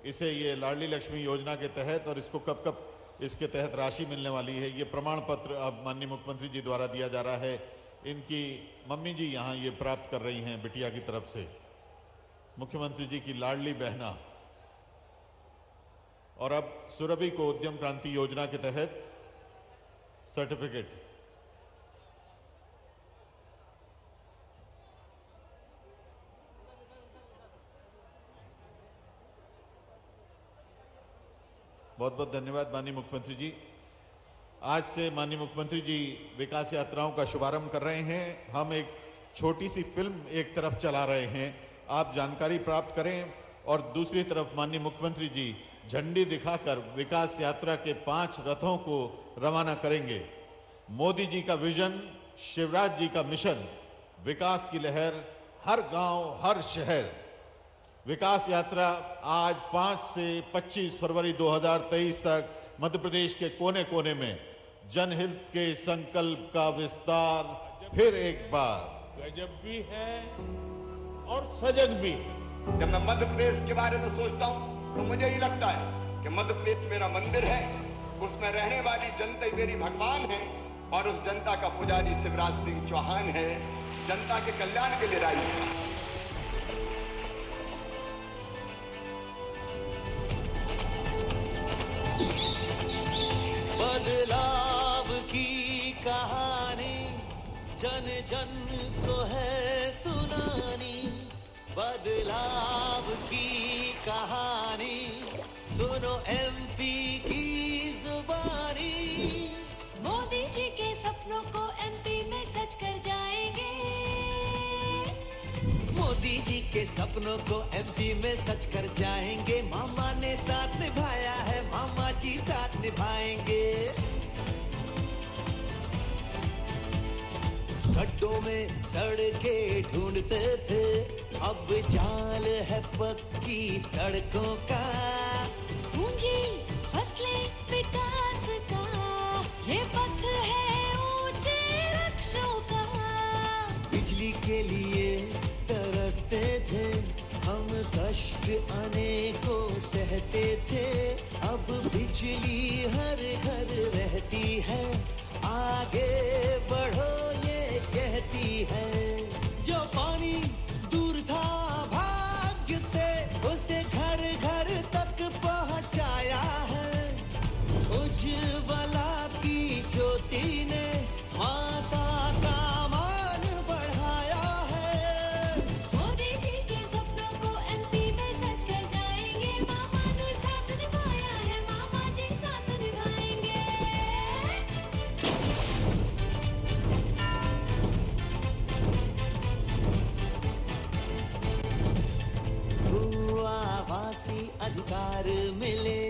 इसे ये लाडली लक्ष्मी योजना के तहत और इसको कब कब इसके तहत राशि मिलने वाली है, ये प्रमाण पत्र अब माननीय मुख्यमंत्री जी द्वारा दिया जा रहा है। इनकी मम्मी जी यहाँ ये प्राप्त कर रही हैं बिटिया की तरफ से, मुख्यमंत्री जी की लाडली बहना। और अब सुरभि को उद्यम क्रांति योजना के तहत सर्टिफिकेट। बहुत बहुत धन्यवाद माननीय मुख्यमंत्री जी। आज से माननीय मुख्यमंत्री जी विकास यात्राओं का शुभारंभ कर रहे हैं। हम एक छोटी सी फिल्म एक तरफ चला रहे हैं, आप जानकारी प्राप्त करें, और दूसरी तरफ माननीय मुख्यमंत्री जी झंडी दिखाकर विकास यात्रा के 5 रथों को रवाना करेंगे। मोदी जी का विजन, शिवराज जी का मिशन, विकास की लहर हर गांव हर शहर। विकास यात्रा आज 5 से 25 फरवरी 2023 तक मध्य प्रदेश के कोने कोने में जनहित के संकल्प का विस्तार फिर एक बार। गजब भी है और सजग भी है। जब मैं मध्य प्रदेश के बारे में सोचता हूं तो मुझे ही लगता है कि मध्य प्रदेश मेरा मंदिर है, उसमें रहने वाली जनता मेरी भगवान है और उस जनता का पुजारी शिवराज सिंह चौहान है, जनता के कल्याण के लिए राजी है। बदलाव की कहानी जन जन को है सुनानी, बदलाव की कहानी सुनो एमपी की जुबानी। मोदी जी के सपनों को एमपी में सच कर जाएंगे, मोदी जी के सपनों को एमपी में सच कर जाएंगे। मामा ने साथ निभाया है, मामा जी साथ निभाएंगे। गड्ढों में सड़कें ढूंढते थे, अब जाल है पक्की सड़कों का। पूंजी फसलें विकास का, ये पथ है ऊंचे लक्ष्यों का। बिजली के लिए तरसते थे हम, कष्ट अनेकों सहते थे, अब बिजली हर घर रहती है। आगे बढ़ो ये कहती है, जो पानी दूर था भाग्य से उसे घर घर तक पहुंचाया है। उज्ज्वला की ज्योति ने माता का मान बढ़ाया है। मोदी जी के सपनों को एमपी में सच कर जाएंगे, मामा ने साथ निभाया है, मामा जी साथ निभाएंगे। आवासी अधिकार मिले,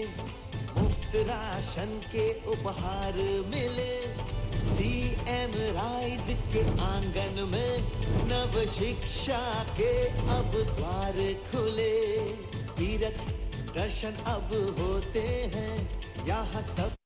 मुफ्त राशन के उपहार मिले, सीएम राइज के आंगन में नव शिक्षा के अब द्वार खुले। तीर्थ दर्शन अब होते हैं यहाँ सब।